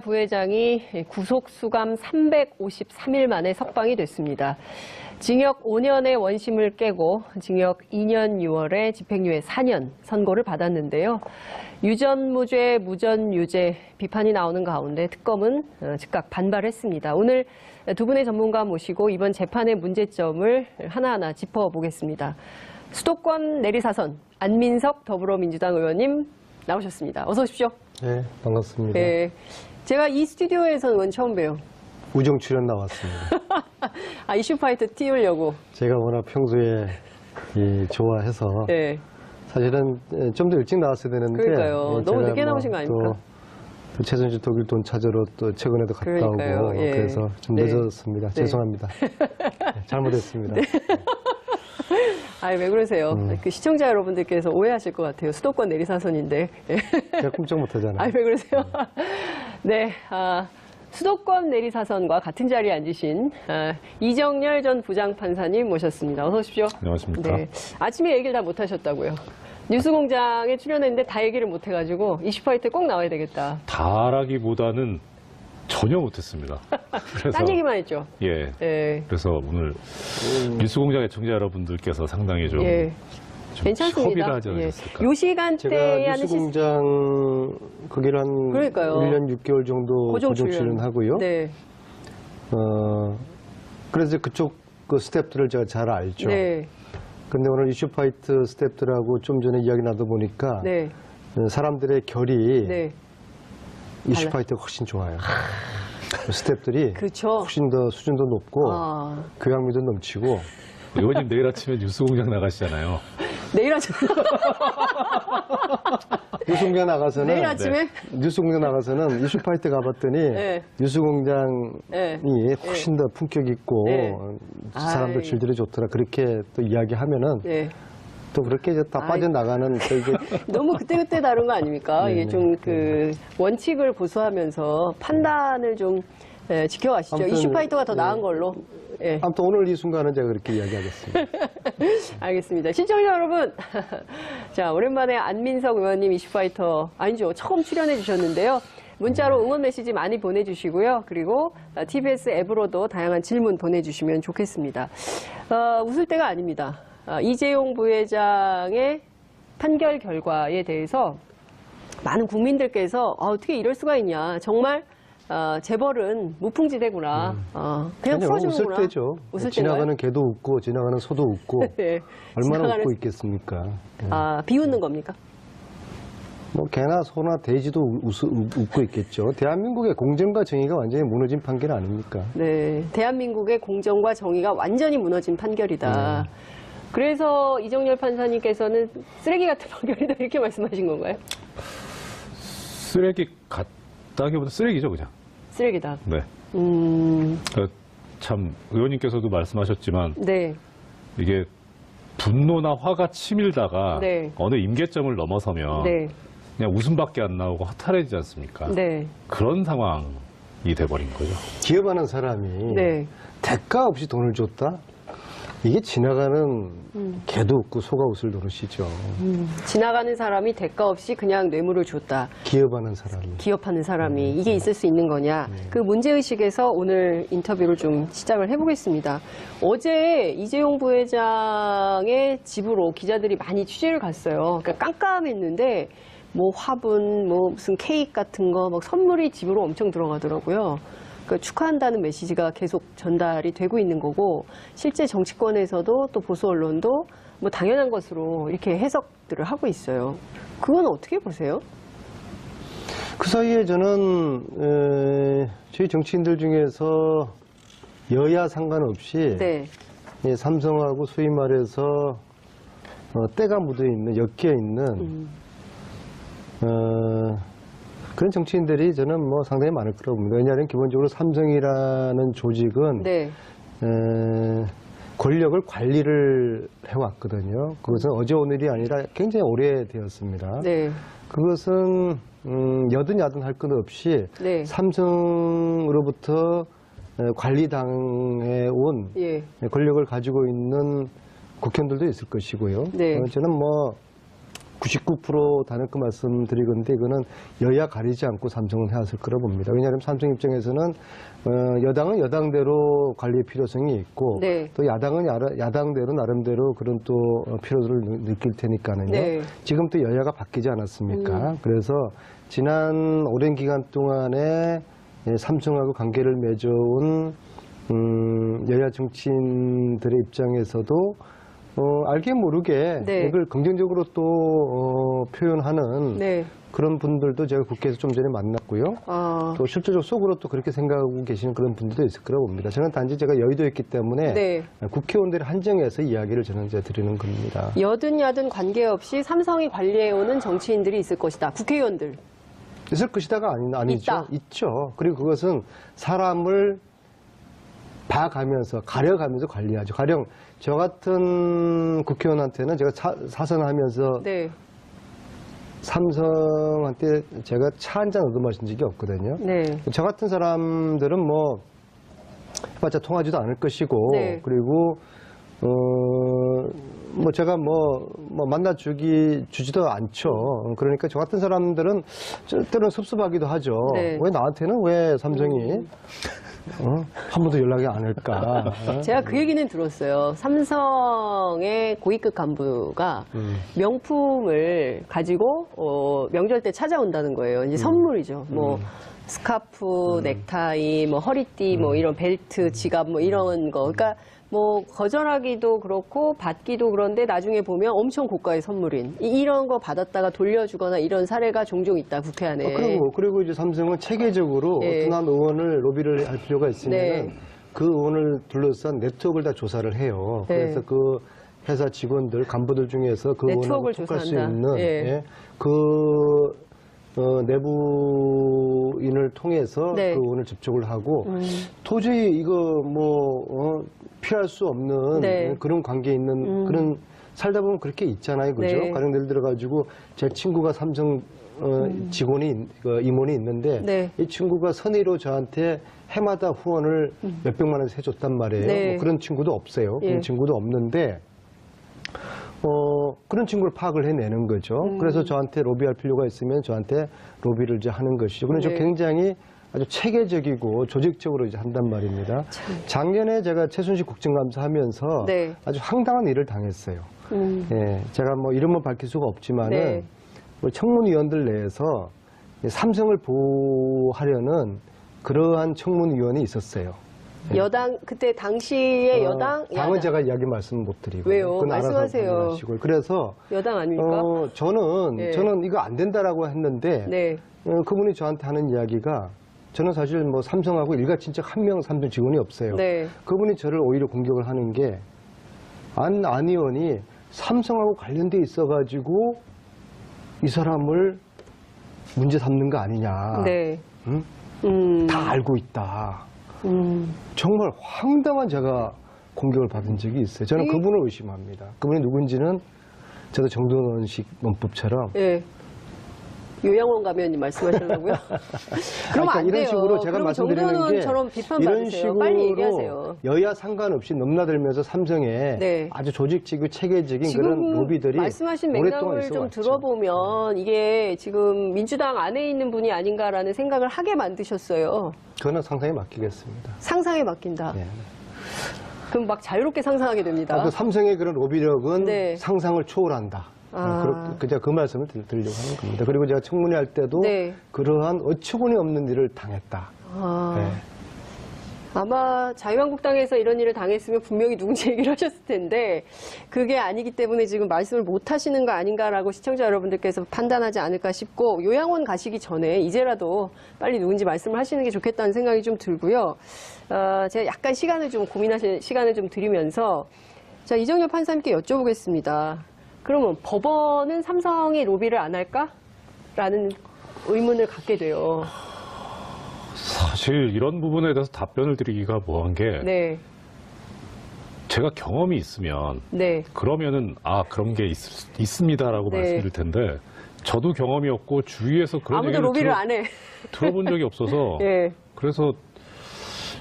부회장이 구속 수감 353일 만에 석방이 됐습니다. 징역 5년의 원심을 깨고 징역 2년 6월에 집행유예 4년 선고를 받았는데요. 유전무죄, 무전유죄 비판이 나오는 가운데 특검은 즉각 반발했습니다. 오늘 두 분의 전문가 모시고 이번 재판의 문제점을 하나하나 짚어보겠습니다. 수도권 내리사선 안민석 더불어민주당 의원님 나오셨습니다. 어서 오십시오. 네, 반갑습니다. 네, 제가 이 스튜디오에서는 처음 봬요. 우정 출연 나왔습니다. 이슈파이터 띄우려고. 제가 워낙 평소에 좋아해서 네. 사실은 좀 더 일찍 나왔어야 되는데 그러니까요. 너무 늦게 나오신 거 아닙니까? 또 최순실 독일 돈 찾으러 또 최근에도 갔다 그러니까요. 오고 예. 그래서 좀 네. 늦었습니다. 네. 죄송합니다. 네, 잘못했습니다. 네. 왜 그러세요? 그 시청자 여러분들께서 오해하실 것 같아요. 수도권 내리사선인데. 제가 꿈쩍 못하잖아요. 왜 그러세요? 네, 수도권 내리사선과 같은 자리에 앉으신 이정열 전 부장판사님 모셨습니다. 어서 오십시오. 안녕하십니까. 네, 아침에 얘기를 다 못하셨다고요. 뉴스공장에 출연했는데 다 얘기를 못해가지고 이슈파이터에 꼭 나와야 되겠다. 다라기보다는 전혀 못했습니다. 그래서 딴 얘기만 했죠. 예. 네. 그래서 오늘 뉴스공장 애청자 여러분들께서 상당히 좀, 예. 좀 괜찮습니다. 협의를 하지 예. 않았을까. 요 시간대에 제가 하는 뉴스공장 거기를 한 그러니까요. 1년 6개월 정도 고정 출연하고요. 네. 그래서 그쪽 그 스태프들을 제가 잘 알죠. 네. 근데 오늘 이슈파이트 스태프들하고 좀 전에 이야기 나눠 보니까 네. 사람들의 결이 네. 이슈파이트가 훨씬 좋아요. 스태프들이 그렇죠. 훨씬 더 수준도 높고 교양미도 넘치고. 의원님 내일 아침에 뉴스공장 나가시잖아요. 내일 아침에. 뉴스공장 나가서는 내일 아침에? 뉴스공장 나가서는 이슈파이트 가봤더니 네. 뉴스공장이 네. 훨씬 더 품격 있고 네. 사람들 질들이 좋더라 그렇게 또 이야기하면은 네. 또 그렇게 이제 다 빠져나가는 또 이게 너무 그때그때 다른 거 아닙니까? 네, 이게 좀 그 원칙을 고수하면서 판단을 좀 지켜가시죠. 아무튼, 이슈파이터가 더 나은 걸로. 예. 아무튼 오늘 이 순간은 제가 그렇게 이야기하겠습니다. 알겠습니다. 시청자 여러분. 자, 오랜만에 안민석 의원님 이슈파이터, 아니죠. 처음 출연해 주셨는데요. 문자로 응원 메시지 많이 보내주시고요. 그리고 TBS 앱으로도 다양한 질문 보내주시면 좋겠습니다. 웃을 때가 아닙니다. 이재용 부회장의 판결 결과에 대해서 많은 국민들께서 어떻게 이럴 수가 있냐. 정말 재벌은 무풍지대구나. 그냥 풀어주는구나. 웃을 때죠. 지나가는 개도 웃고 지나가는 소도 웃고 네. 얼마나 웃고 있겠습니까. 비웃는 겁니까? 뭐 개나 소나 돼지도 웃고 있겠죠. 대한민국의 공정과 정의가 완전히 무너진 판결 아닙니까? 네, 대한민국의 공정과 정의가 완전히 무너진 판결이다. 그래서 이정열 판사님께서는 쓰레기 같은 판결이다 이렇게 말씀하신 건가요? 쓰레기 같다기보다 쓰레기죠, 그냥. 쓰레기다. 네. 참 의원님께서도 말씀하셨지만 네. 이게 분노나 화가 치밀다가 네. 어느 임계점을 넘어서면 네. 그냥 웃음밖에 안 나오고 허탈해지지 않습니까? 네. 그런 상황이 돼버린 거죠. 기업하는 사람이 네. 대가 없이 돈을 줬다? 이게 지나가는 개도 웃고 소가 웃을 노릇이죠. 지나가는 사람이 대가 없이 그냥 뇌물을 줬다. 기업하는 사람이. 기업하는 사람이 이게 있을 수 있는 거냐. 그 문제의식에서 오늘 인터뷰를 좀 시작을 해보겠습니다. 어제 이재용 부회장의 집으로 기자들이 많이 취재를 갔어요. 그러니까 깜깜했는데 뭐 화분, 뭐 무슨 케이크 같은 거, 막 선물이 집으로 엄청 들어가더라고요. 그러니까 축하한다는 메시지가 계속 전달이 되고 있는 거고 실제 정치권에서도 또 보수 언론도 뭐 당연한 것으로 이렇게 해석들을 하고 있어요. 그건 어떻게 보세요? 그 사이에 저는 저희 정치인들 중에서 여야 상관없이 네. 삼성하고 소위 말해서 때가 묻어있는, 엮여있는 그런 정치인들이 저는 뭐 상당히 많을 거라고 봅니다. 왜냐하면 기본적으로 삼성이라는 조직은 네. 권력을 관리를 해왔거든요. 그것은 어제 오늘이 아니라 굉장히 오래되었습니다. 네. 그것은 여든 야든 할 것 없이 네. 삼성으로부터 관리당해 온 예. 권력을 가지고 있는 국회의원들도 있을 것이고요. 네. 저는 뭐 99% 다는그 말씀드리건데 이거는 여야 가리지 않고 삼성은 해왔을 거라 봅니다. 왜냐하면 삼성 입장에서는 여당은 여당대로 관리의 필요성이 있고 네. 또 야당은 야당대로 나름대로 그런 또 필요를 느낄 테니까는요. 네. 지금 또 여야가 바뀌지 않았습니까? 그래서 지난 오랜 기간 동안에 삼성하고 관계를 맺어온 여야 정치인들의 입장에서도 알게 모르게 네. 이걸 긍정적으로 또 표현하는 네. 그런 분들도 제가 국회에서 좀 전에 만났고요. 아, 또 실제적으로 속으로 또 그렇게 생각하고 계시는 그런 분들도 있을 거라고 봅니다. 저는 단지 제가 여의도에 있기 때문에 네. 국회의원들을 한정해서 이야기를 저는 이제 드리는 겁니다. 여든 야든 관계없이 삼성이 관리해오는 정치인들이 있을 것이다. 국회의원들. 있을 것이다가 아니죠. 있다. 있죠. 그리고 그것은 사람을 봐가면서 가려가면서 관리하죠. 가령 저 같은 국회의원한테는 제가 사선하면서 네. 삼성한테 제가 차 한 잔 얻어 마신 적이 없거든요. 네. 저 같은 사람들은 뭐 맞아 통하지도 않을 것이고 네. 그리고 뭐 제가 뭐 주지도 않죠. 그러니까 저 같은 사람들은 때로는 섭섭하기도 하죠. 네. 왜 나한테는 왜 삼성이 한 번도 연락이 안 할까? 제가 그 얘기는 들었어요. 삼성의 고위급 간부가 명품을 가지고 명절 때 찾아온다는 거예요. 이제 선물이죠. 뭐 스카프, 넥타이, 뭐 허리띠, 뭐 이런 벨트, 지갑, 뭐 이런 거. 그러니까 뭐 거절하기도 그렇고 받기도 그런데 나중에 보면 엄청 고가의 선물인 이런 거 받았다가 돌려주거나 이런 사례가 종종 있다 국회 안에. 그리고 이제 삼성은 체계적으로 네. 어떤 한 의원을 로비를 할 필요가 있으면 네. 그 의원을 둘러싼 네트워크를 다 조사를 해요. 네. 그래서 그 회사 직원들, 간부들 중에서 그 의원하고 네트워크를 톡할 수 조사한다. 있는 예. 내부인을 통해서 네. 그 의원을 접촉을 하고 도저히 이거 피할 수 없는 네. 그런 관계에 있는 그런 살다 보면 그렇게 있잖아요, 그죠? 네. 가령 예를 들어가지고 제 친구가 삼성 임원이 있는데 네. 이 친구가 선의로 저한테 해마다 후원을 몇백만 원씩 해줬단 말이에요. 네. 뭐 그런 친구도 없어요. 예. 그런 친구도 없는데 그런 친구를 파악을 해내는 거죠. 그래서 저한테 로비할 필요가 있으면 저한테 로비를 이제 하는 것이죠. 그래서 네. 굉장히 아주 체계적이고 조직적으로 이제 한단 말입니다. 작년에 제가 최순실 국정감사 하면서 네. 아주 황당한 일을 당했어요. 예, 제가 뭐 이름은 밝힐 수가 없지만은 네. 우리 청문위원들 내에서 삼성을 보호하려는 그러한 청문위원이 있었어요. 여당 그때 당시에 여당 당은 야당. 제가 이야기 말씀 못 드리고. 왜요? 그건 알아서 말씀하세요. 확인하시고요. 그래서 여당 아닙니까? 저는 이거 안 된다라고 했는데 네. 그분이 저한테 하는 이야기가 저는 사실 뭐 삼성하고 일가친척 한 명 삼성 직원이 없어요. 네. 그분이 저를 오히려 공격을 하는 게 안 의원이 삼성하고 관련돼 있어가지고 이 사람을 문제 삼는 거 아니냐. 네. 응? 다 알고 있다. 정말 황당한 제가 공격을 받은 적이 있어요. 저는 그분을 의심합니다. 그분이 누군지는 저도 정동원식 논법처럼 예. 요양원 가면 말씀하시려고요? 그럼 그러니까 안 이런 돼요. 식으로 제가 그럼 말씀드리는 게 정동원처럼 비판 이런 받으세요. 식으로 빨리 얘기하세요. 여야 상관없이 넘나들면서 삼성에 네. 아주 조직적이고 체계적인 지금 그런 로비들이 말씀하신 오랫동안 맥락을 좀 있어왔죠. 들어보면 이게 지금 민주당 안에 있는 분이 아닌가라는 생각을 하게 만드셨어요. 그거는 상상에 맡기겠습니다. 상상에 맡긴다. 네. 그럼 막 자유롭게 상상하게 됩니다. 그 삼성의 그런 로비력은 네. 상상을 초월한다. 아. 제가 그 말씀을 드리려고 하는 겁니다. 그리고 제가 청문회 할 때도 네. 그러한 어처구니 없는 일을 당했다. 아. 네. 아마 자유한국당에서 이런 일을 당했으면 분명히 누군지 얘기를 하셨을 텐데 그게 아니기 때문에 지금 말씀을 못 하시는 거 아닌가라고 시청자 여러분들께서 판단하지 않을까 싶고 요양원 가시기 전에 이제라도 빨리 누군지 말씀을 하시는 게 좋겠다는 생각이 좀 들고요. 제가 약간 시간을 좀 고민하실 시간을 좀 드리면서 자, 이정엽 판사님께 여쭤보겠습니다. 그러면 법원은 삼성이 로비를 안 할까? 라는 의문을 갖게 돼요. 사실 이런 부분에 대해서 답변을 드리기가 뭐한 게 네. 제가 경험이 있으면 네. 그러면은 그런 게 있습니다라고 네. 말씀드릴 텐데 저도 경험이 없고 주위에서 그런 아무도 얘기를 로비를 안 해. 들어본 적이 없어서 예. 그래서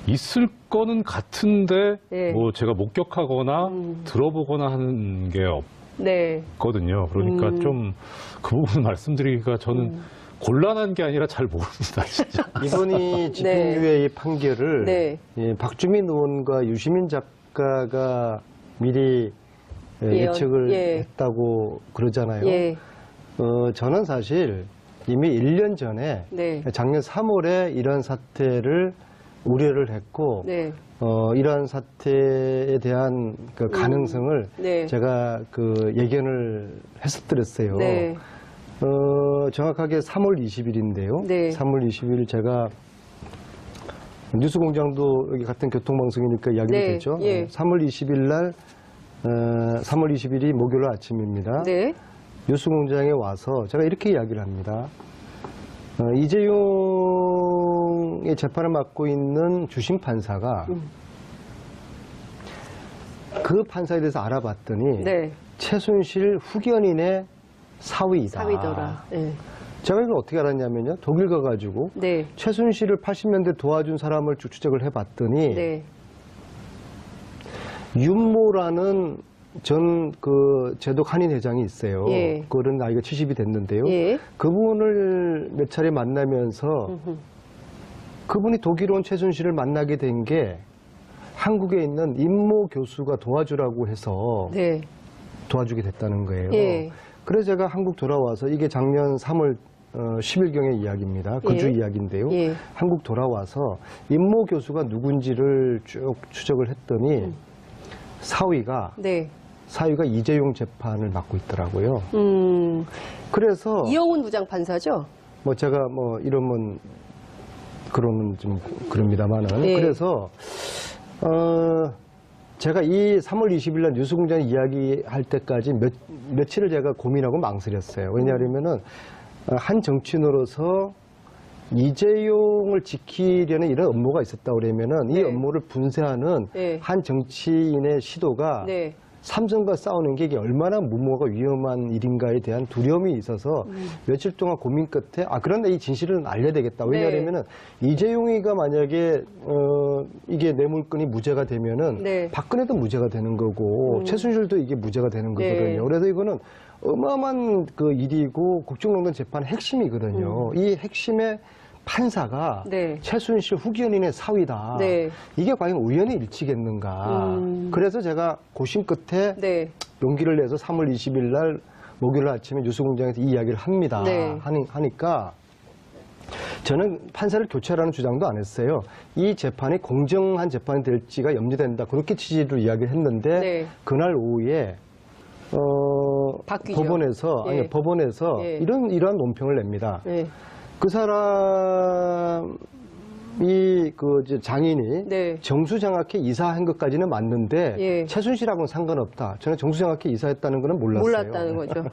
있을 거는 같은데 예. 뭐 제가 목격하거나 들어보거나 하는 게 네. 그러니까 좀 그 부분 말씀드리기가 저는 곤란한 게 아니라 잘 모릅니다, 진짜. 이번이 집행유예 판결을 네. 예, 박주민 의원과 유시민 작가가 미리 예측을 예. 했다고 그러잖아요. 예. 저는 사실 이미 1년 전에 네. 작년 3월에 이런 사태를 우려를 했고 네. 이러한 사태에 대한 그 가능성을 네. 제가 그 예견을 했었더랬어요. 네. 정확하게 3월 20일인데요. 네. 3월 20일 제가 뉴스공장도 여기 같은 교통방송이니까 이야기도 네. 되죠. 예. 3월 3월 20일 날 3월 20일이 목요일 아침입니다. 네. 뉴스공장에 와서 제가 이렇게 이야기를 합니다. 이재용의 재판을 맡고 있는 주심 판사가 그 판사에 대해서 알아봤더니 네. 최순실 후견인의 사위이다. 사위더라. 네. 제가 이걸 어떻게 알았냐면요. 독일 가가지고 네. 최순실을 80년대 도와준 사람을 쭉 추적을 해봤더니 네. 윤모라는 전 그 제독 한인 회장이 있어요. 예. 그런 나이가 70이 됐는데요. 예. 그분을 몇 차례 만나면서 그분이 독일 온 최순실을 만나게 된 게 한국에 있는 임모 교수가 도와주라고 해서 네. 도와주게 됐다는 거예요. 예. 그래서 제가 한국 돌아와서 이게 작년 3월 10일경의 이야기입니다. 그 주 예. 이야기인데요. 예. 한국 돌아와서 임모 교수가 누군지를 쭉 추적을 했더니 사위가 네. 이재용 재판을 맡고 있더라고요. 그래서 이영훈 부장판사죠? 뭐 제가 뭐 이러면 그러면 좀 그럽니다만은 예. 그래서 제가 이 3월 20일 날 뉴스공장 이야기할 때까지 며칠을 제가 고민하고 망설였어요. 왜냐하면은 한 정치인으로서 이재용을 지키려는 이런 업무가 있었다 그러면은 이 네. 업무를 분쇄하는 네. 한 정치인의 시도가 네. 삼성과 싸우는 게 이게 얼마나 무모하고 위험한 일인가에 대한 두려움이 있어서 며칠 동안 고민 끝에 그런데 이 진실은 알려야 되겠다. 왜냐하면은 이재용이가 만약에 이게 뇌물건이 무죄가 되면은 네. 박근혜도 무죄가 되는 거고 최순실도 이게 무죄가 되는 네. 거거든요. 그래서 이거는 어마어마한 그 일이고 국정농단 재판의 핵심이거든요. 이 핵심의 판사가 네. 최순실 후견인의 사위다. 네. 이게 과연 우연의 일치겠는가. 그래서 제가 고심 끝에 네. 용기를 내서 3월 20일 날 목요일 아침에 뉴스공장에서 이 이야기를 합니다. 네. 하니까 저는 판사를 교체하라는 주장도 안 했어요. 이 재판이 공정한 재판이 될지가 염려된다. 그렇게 취지로 이야기를 했는데 네. 그날 오후에 바뀌죠. 법원에서 예. 법원에서 예. 이러한 논평을 냅니다. 네. 그 사람이 그 이제 장인이 네. 정수장학회 이사한 것까지는 맞는데 예. 최순실하고는 상관없다. 저는 정수장학회 이사했다는 거는 몰랐어요. 몰랐다는 거죠.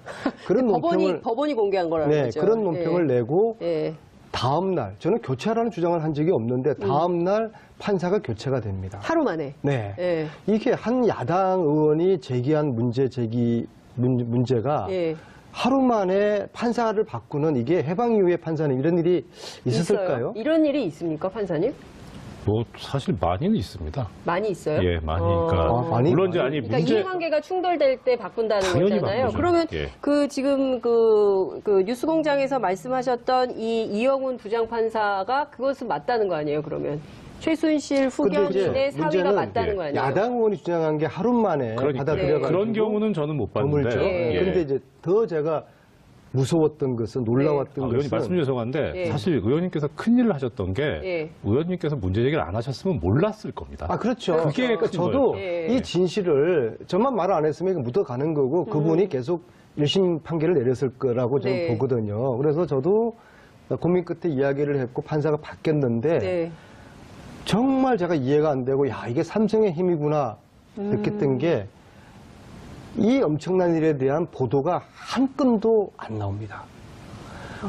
그런 논평을 법원이 공개한 거라는 네, 거죠. 그런 논평을 내고 예. 다음 날 저는 교체하라는 주장을 한 적이 없는데 다음 날 판사가 교체가 됩니다. 하루 만에. 네. 예. 이게 한 야당 의원이 제기한 문제가 예. 하루 만에 판사를 바꾸는 이게 해방 이후의 판사는 이런 일이 있었을까요? 있어요? 이런 일이 있습니까, 판사님? 뭐 사실 많이는 있습니다. 많이 있어요? 예, 많이. 그러니까 많이? 물론 이제 아니 그러니까 문제 이해관계가 충돌될 때 바꾼다는 당연히 거잖아요. 바꾸죠. 그러면 예. 지금 뉴스공장에서 말씀하셨던 이 이영훈 부장판사가 그것은 맞다는 거 아니에요? 그러면 최순실 후견인의 사위가 맞다는 거 아니에요? 야당 의원이 주장한 게 하루 만에 그러니까 받아들여가지고 그런 경우는 저는 못 봤는데. 드물죠. 예. 그런데 이제 더 제가 무서웠던 것은 놀라웠던 의원님 것은 말씀 죄송한데 예. 사실 의원님께서 큰일을 하셨던 게 예. 의원님께서 문제 제기를 안 하셨으면 몰랐을 겁니다. 그렇죠. 그게 그러니까 큰 저도 거예요. 예. 이 진실을 저만 말 안 했으면 이거 묻어가는 거고 그분이 계속 1심 판결을 내렸을 거라고 저는 네. 보거든요. 그래서 저도 고민 끝에 이야기를 했고 판사가 바뀌었는데 네. 정말 제가 이해가 안 되고 이게 삼성의 힘이구나 느꼈던 게 이 엄청난 일에 대한 보도가 한 건도 안 나옵니다.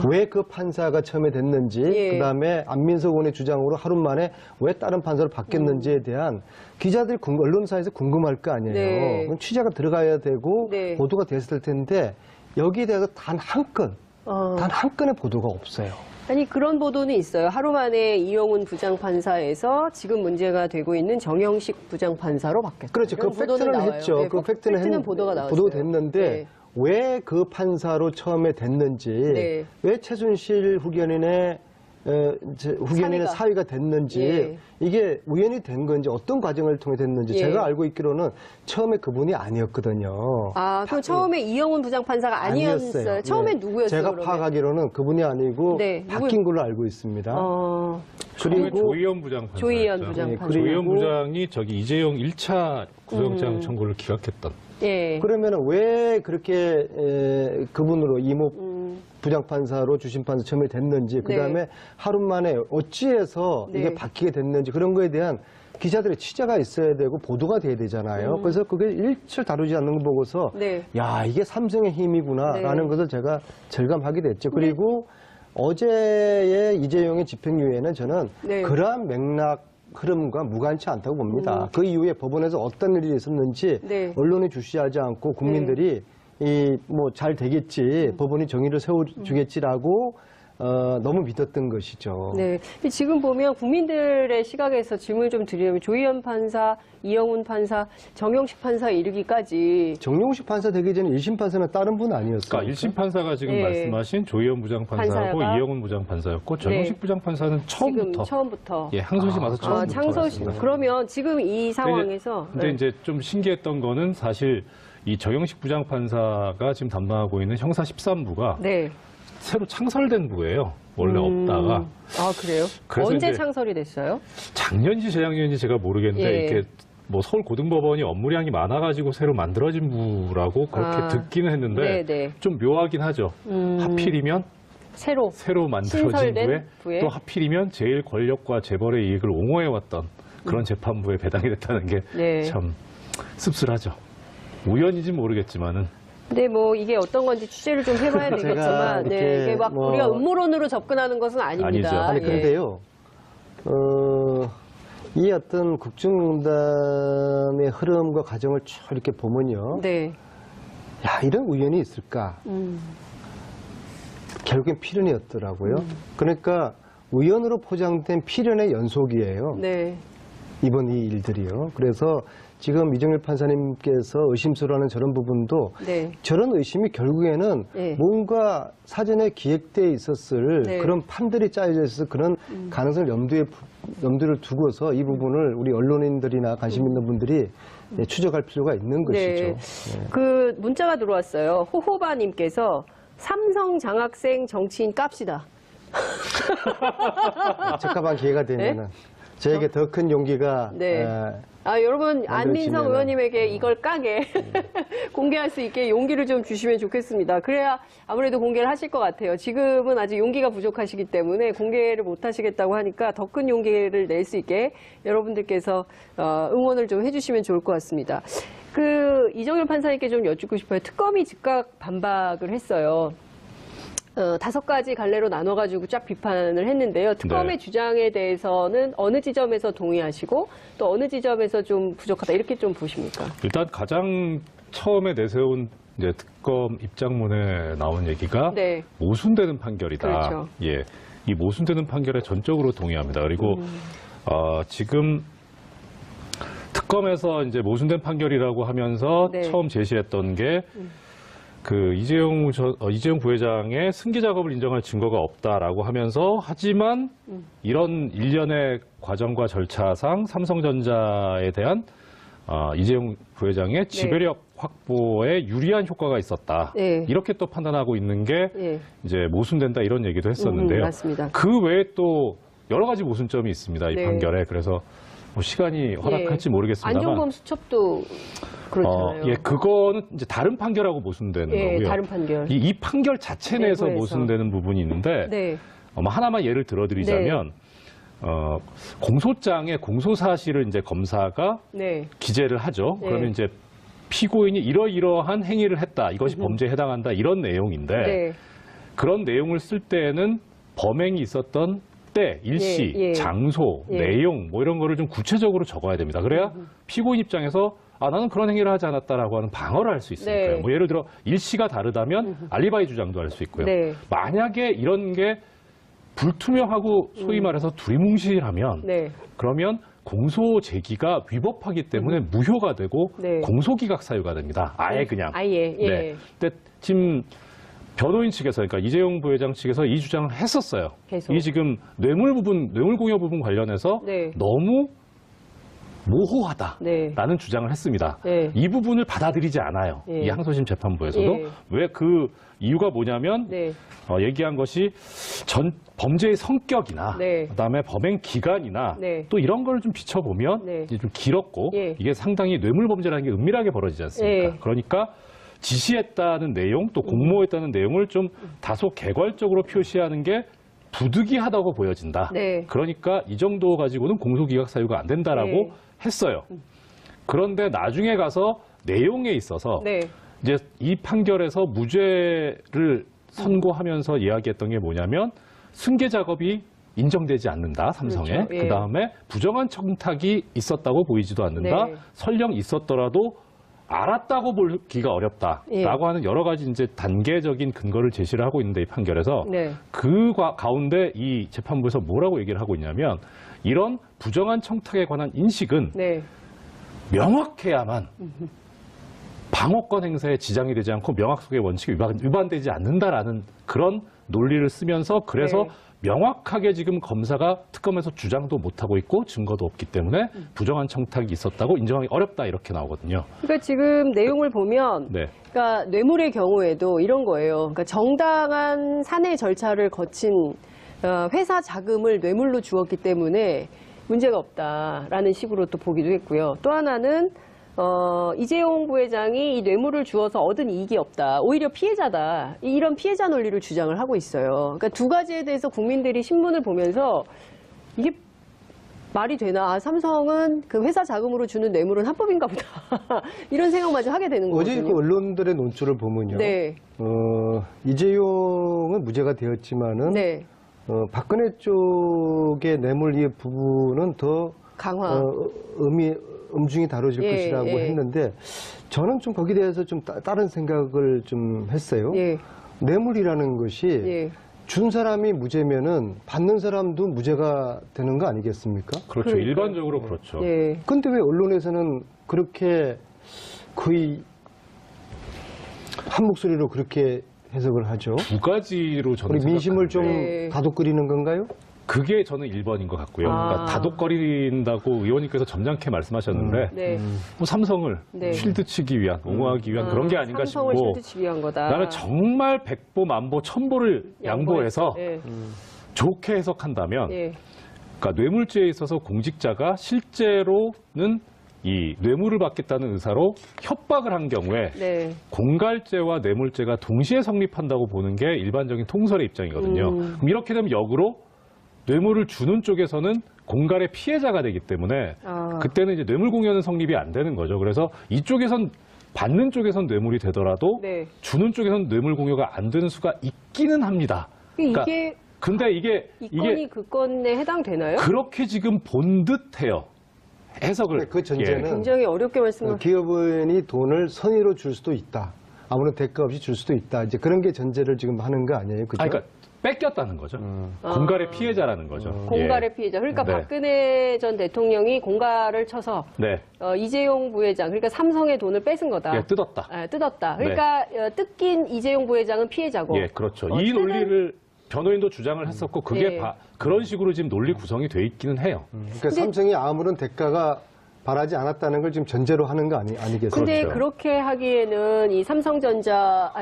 왜 그 판사가 처음에 됐는지 예. 그다음에 안민석 의원의 주장으로 하루 만에 왜 다른 판사로 바뀌었는지에 대한 기자들이 언론사에서 궁금할 거 아니에요. 네. 그럼 취재가 들어가야 되고 네. 보도가 됐을 텐데 여기에 대해서 단 한 건의 보도가 없어요. 아니 그런 보도는 있어요. 하루 만에 이영훈 부장판사에서 지금 문제가 되고 있는 정영식 부장판사로 바뀌었다. 그렇죠. 그 이런 보도는 팩트는 나와요. 했죠. 네, 그 팩트는 보도가 나왔어요. 보도가 됐는데 네. 왜 그 판사로 처음에 됐는지, 네. 왜 최순실 후견인의 후견인의 사위가 됐는지, 예. 이게 우연히 된 건지 어떤 과정을 통해 됐는지 예. 제가 알고 있기로는 처음에 그분이 아니었거든요. 아, 그럼 처음에 이영훈 부장판사가 아니었어요? 처음엔 예. 누구였어요? 제가 그러면? 파악하기로는 그분이 아니고 네, 바뀐 걸로 알고 있습니다. 처음에 그리고 조희연 부장판사. 조희연 부장판사. 그리고 조희연 부장이 저기 이재용 1차 구속영장 청구를 기각했던. 예. 그러면 왜 그렇게 그분으로 이모 부장판사로 주심판사 처음에 됐는지, 그 다음에 하루 만에 어찌해서 네. 이게 바뀌게 됐는지, 그런 거에 대한 기자들의 취재가 있어야 되고 보도가 돼야 되잖아요. 그래서 그게 일절 다루지 않는 거 보고서 네. 야, 이게 삼성의 힘이구나라는 네. 것을 제가 절감하게 됐죠. 그리고 어제의 이재용의 집행유예는 저는 네. 그러한 맥락 흐름과 무관치 않다고 봅니다. 그 이후에 법원에서 어떤 일이 있었는지 네. 언론이 주시하지 않고 국민들이 뭐 잘 되겠지, 법원이 정의를 세워주겠지라고 너무 믿었던 것이죠. 네. 근데 지금 보면 국민들의 시각에서 질문을 좀 드리면 조희연 판사, 이영훈 판사, 정영식 판사에 이르기까지 정용식 판사 되기 전에 1심 판사는 다른 분 아니었어요? 그러니까 1심 판사가 지금 네. 말씀하신 조희연 부장판사하고 판사가? 이영훈 부장판사였고 정영식 네. 부장판사는 지금 처음부터 처음부터. 예, 항소심 와서 처음부터 창소심. 했습니다. 그러면 지금 이 상황에서 근데 네. 이제 좀 신기했던 거는 사실 이 정영식 부장판사가 지금 담당하고 있는 형사 13부가 네. 새로 창설된 부예요. 원래 없다가. 아, 그래요? 그래서 언제 이제 창설이 됐어요? 작년인지 재작년인지 제가 모르겠는데 예. 이렇게 뭐 서울고등법원이 업무량이 많아가지고 새로 만들어진 부라고 그렇게 아. 듣기는 했는데 네. 좀 묘하긴 하죠. 하필이면 새로 만들어진 신설된 부에? 또 하필이면 제일 권력과 재벌의 이익을 옹호해왔던 그런 재판부에 배당이 됐다는 게 네. 참 씁쓸하죠. 우연인지 모르겠지만은 근데 뭐 이게 어떤 건지 취재를 좀 해봐야 제가 되겠지만 네, 이렇게 이게 막 뭐- 우리가 음모론으로 접근하는 것은 아닙니다. 아니죠. 아니, 예. 그런데요, 이 어떤 국정농단의 흐름과 과정을 쭉 이렇게 보면요. 네. 야, 이런 우연이 있을까? 결국엔 필연이었더라고요. 그러니까 우연으로 포장된 필연의 연속이에요. 네. 이번 이 일들이요. 그래서 지금 이정일 판사님께서 의심스러워하는 저런 부분도 네. 저런 의심이 결국에는 네. 뭔가 사전에 기획되어 있었을 네. 그런 판들이 짜여져 있어서 그런 가능성을 염두를 두고서 이 부분을 우리 언론인들이나 관심 있는 분들이 추적할 필요가 있는 것이죠. 네. 그 문자가 들어왔어요. 호호바님께서 삼성 장학생 정치인 깝시다. 적합한 기회가 되면은 저에게 더 큰 용기가 네. 아, 여러분, 안민석 만들어지면은- 의원님에게 이걸 까게 공개할 수 있게 용기를 좀 주시면 좋겠습니다. 그래야 아무래도 공개를 하실 것 같아요. 지금은 아직 용기가 부족하시기 때문에 공개를 못 하시겠다고 하니까 더 큰 용기를 낼 수 있게 여러분들께서 응원을 좀 해주시면 좋을 것 같습니다. 이정열 판사님께 좀 여쭙고 싶어요. 특검이 즉각 반박을 했어요. 5가지 갈래로 나눠가지고 쫙 비판을 했는데요. 특검의 네. 주장에 대해서는 어느 지점에서 동의하시고 또 어느 지점에서 좀 부족하다 이렇게 좀 보십니까? 일단 가장 처음에 내세운 이제 특검 입장문에 나온 얘기가 네. 모순되는 판결이다. 그렇죠. 예, 이 모순되는 판결에 전적으로 동의합니다. 그리고 지금 특검에서 이제 모순된 판결이라고 하면서 네. 처음 제시했던 게 이재용 부회장의 승계 작업을 인정할 증거가 없다라고 하면서 하지만 이런 일련의 과정과 절차상 삼성전자에 대한 이재용 부회장의 지배력 확보에 유리한 효과가 있었다. 네. 이렇게 또 판단하고 있는 게 예. 이제 모순된다 이런 얘기도 했었는데요. 맞습니다. 그 외에 또 여러 가지 모순점이 있습니다. 이 네. 판결에. 그래서 뭐 시간이 허락할지 모르겠습니다만. 안종범 수첩도 그렇잖아요. 예, 그거는 이제 다른 판결하고 모순되는 예, 거고요. 다른 판결. 이 판결 자체 내에서 내부에서. 모순되는 부분이 있는데 네. 하나만 예를 들어드리자면 공소장에 공소 사실을 이제 검사가 네. 기재를 하죠. 네. 그러면 이제 피고인이 이러이러한 행위를 했다. 이것이 범죄에 해당한다. 이런 내용인데 네. 그런 내용을 쓸 때에는 범행이 있었던 때, 일시, 예, 예. 장소, 예. 내용 뭐 이런 거를 좀 구체적으로 적어야 됩니다. 그래야 피고인 입장에서 나는 그런 행위를 하지 않았다라고 하는 방어를 할 수 있으니까요. 네. 뭐 예를 들어 일시가 다르다면 알리바이 주장도 할 수 있고요. 네. 만약에 이런 게 불투명하고 소위 말해서 두리뭉실하면 네. 그러면 공소 제기가 위법하기 때문에 무효가 되고 네. 공소기각 사유가 됩니다. 아예 그냥. 아예. 예. 네. 근데 지금 변호인 측에서 그러니까 이재용 부회장 측에서 이 주장을 했었어요. 계속. 이 지금 뇌물 공여 부분 관련해서 네. 너무 모호하다라는 네. 주장을 했습니다. 네. 이 부분을 받아들이지 않아요. 예. 이 항소심 재판부에서도. 예. 왜 그 이유가 뭐냐면 네. 얘기한 것이 범죄의 성격이나 네. 그다음에 범행 기간이나 네. 또 이런 걸 좀 비춰보면 네. 이제 좀 길었고 예. 이게 상당히 뇌물 범죄라는 게 은밀하게 벌어지지 않습니까? 예. 그러니까 지시했다는 내용 또 공모했다는 내용을 좀 다소 개괄적으로 표시하는 게 부득이하다고 보여진다. 네. 그러니까 이 정도 가지고는 공소기각 사유가 안 된다라고 네. 했어요. 그런데 나중에 가서 내용에 있어서 네. 이제 이 판결에서 무죄를 선고하면서 이야기했던 게 뭐냐면 승계 작업이 인정되지 않는다, 삼성에. 그렇죠. 예. 그다음에 부정한 청탁이 있었다고 보이지도 않는다. 네. 설령 있었더라도 알았다고 보기가 어렵다라고 예. 하는 여러 가지 이제 단계적인 근거를 제시를 하고 있는데 이 판결에서 네. 그 가운데 이 재판부에서 뭐라고 얘기를 하고 있냐면 이런 부정한 청탁에 관한 인식은 네. 명확해야만 방어권 행사에 지장이 되지 않고 명확성의 원칙이 위반되지 않는다라는 그런 논리를 쓰면서 그래서 네. 명확하게 지금 검사가 특검에서 주장도 못하고 있고 증거도 없기 때문에 부정한 청탁이 있었다고 인정하기 어렵다 이렇게 나오거든요. 그러니까 지금 내용을 보면 네. 그러니까 뇌물의 경우에도 이런 거예요. 그러니까 정당한 사내 절차를 거친 회사 자금을 뇌물로 주었기 때문에 문제가 없다라는 식으로 또 보기도 했고요. 또 하나는 이재용 부회장이 이 뇌물을 주어서 얻은 이익이 없다. 오히려 피해자다. 이런 피해자 논리를 주장을 하고 있어요. 그러니까 두 가지에 대해서 국민들이 신문을 보면서 이게 말이 되나? 삼성은 그 회사 자금으로 주는 뇌물은 합법인가 보다. 이런 생각마저 하게 되는 어제 거거든요. 그 언론들의 논조를 보면요. 네. 이재용은 무죄가 되었지만은 네. 박근혜 쪽의 뇌물의 부분은 더 강화. 음중이 다뤄질 예, 것이라고 예. 했는데 저는 좀 거기에 대해서 좀 다른 생각을 좀 했어요. 예. 뇌물이라는 것이 예. 준 사람이 무죄면은 받는 사람도 무죄가 되는 거 아니겠습니까? 그렇죠. 그러니까요. 일반적으로 그렇죠. 예. 근데 왜 언론에서는 그렇게 거의 한 목소리로 그렇게 해석을 하죠? 두 가지로 저는 우리 민심을 좀 네. 다독거리는 건가요? 그게 저는 1번인 것 같고요. 아. 그러니까 다독거린다고 의원님께서 점잖게 말씀하셨는데 네. 뭐 삼성을 네. 쉴드치기 위한, 옹호하기 위한 그런 게 아닌가 싶고 삼성을 실드치기 위한 거다. 나는 정말 백보, 만보, 천보를 양보해서 예. 좋게 해석한다면 예. 그러니까 뇌물죄에 있어서 공직자가 실제로는 이 뇌물을 받겠다는 의사로 협박을 한 경우에 네. 공갈죄와 뇌물죄가 동시에 성립한다고 보는 게 일반적인 통설의 입장이거든요. 그럼 이렇게 되면 역으로 뇌물을 주는 쪽에서는 공갈의 피해자가 되기 때문에 아. 그때는 이제 뇌물 공여는 성립이 안 되는 거죠. 그래서 이쪽에선 받는 쪽에선 뇌물이 되더라도 네. 주는 쪽에선 뇌물 공여가 안 되는 수가 있기는 합니다. 그러니까 이게 근데 이게 이 건이 그 건에 해당되나요? 그렇게 지금 본 듯해요. 해석을 그 전제는 굉장히 어렵게 말씀을. 기업인이 돈을 선의로 줄 수도 있다. 아무런 대가 없이 줄 수도 있다. 이제 그런 게 전제를 지금 하는 거 아니에요? 그죠? 그러니까 뺏겼다는 거죠. 공갈의 피해자라는 거죠. 공갈의 피해자. 그러니까 네. 박근혜 전 대통령이 공갈을 쳐서 네. 이재용 부회장, 그러니까 삼성의 돈을 뺏은 거다. 예, 뜯었다. 뜯었다. 그러니까 뜯긴 이재용 부회장은 피해자고. 예, 그렇죠. 이 논리를 변호인도 주장을 했었고 그게 예. 그런 식으로 지금 논리 구성이 돼 있기는 해요. 그러니까 삼성이 아무런 대가가 바라지 않았다는 걸 지금 전제로 하는 거 아니겠어요? 근데 그렇죠. 그렇게 하기에는 이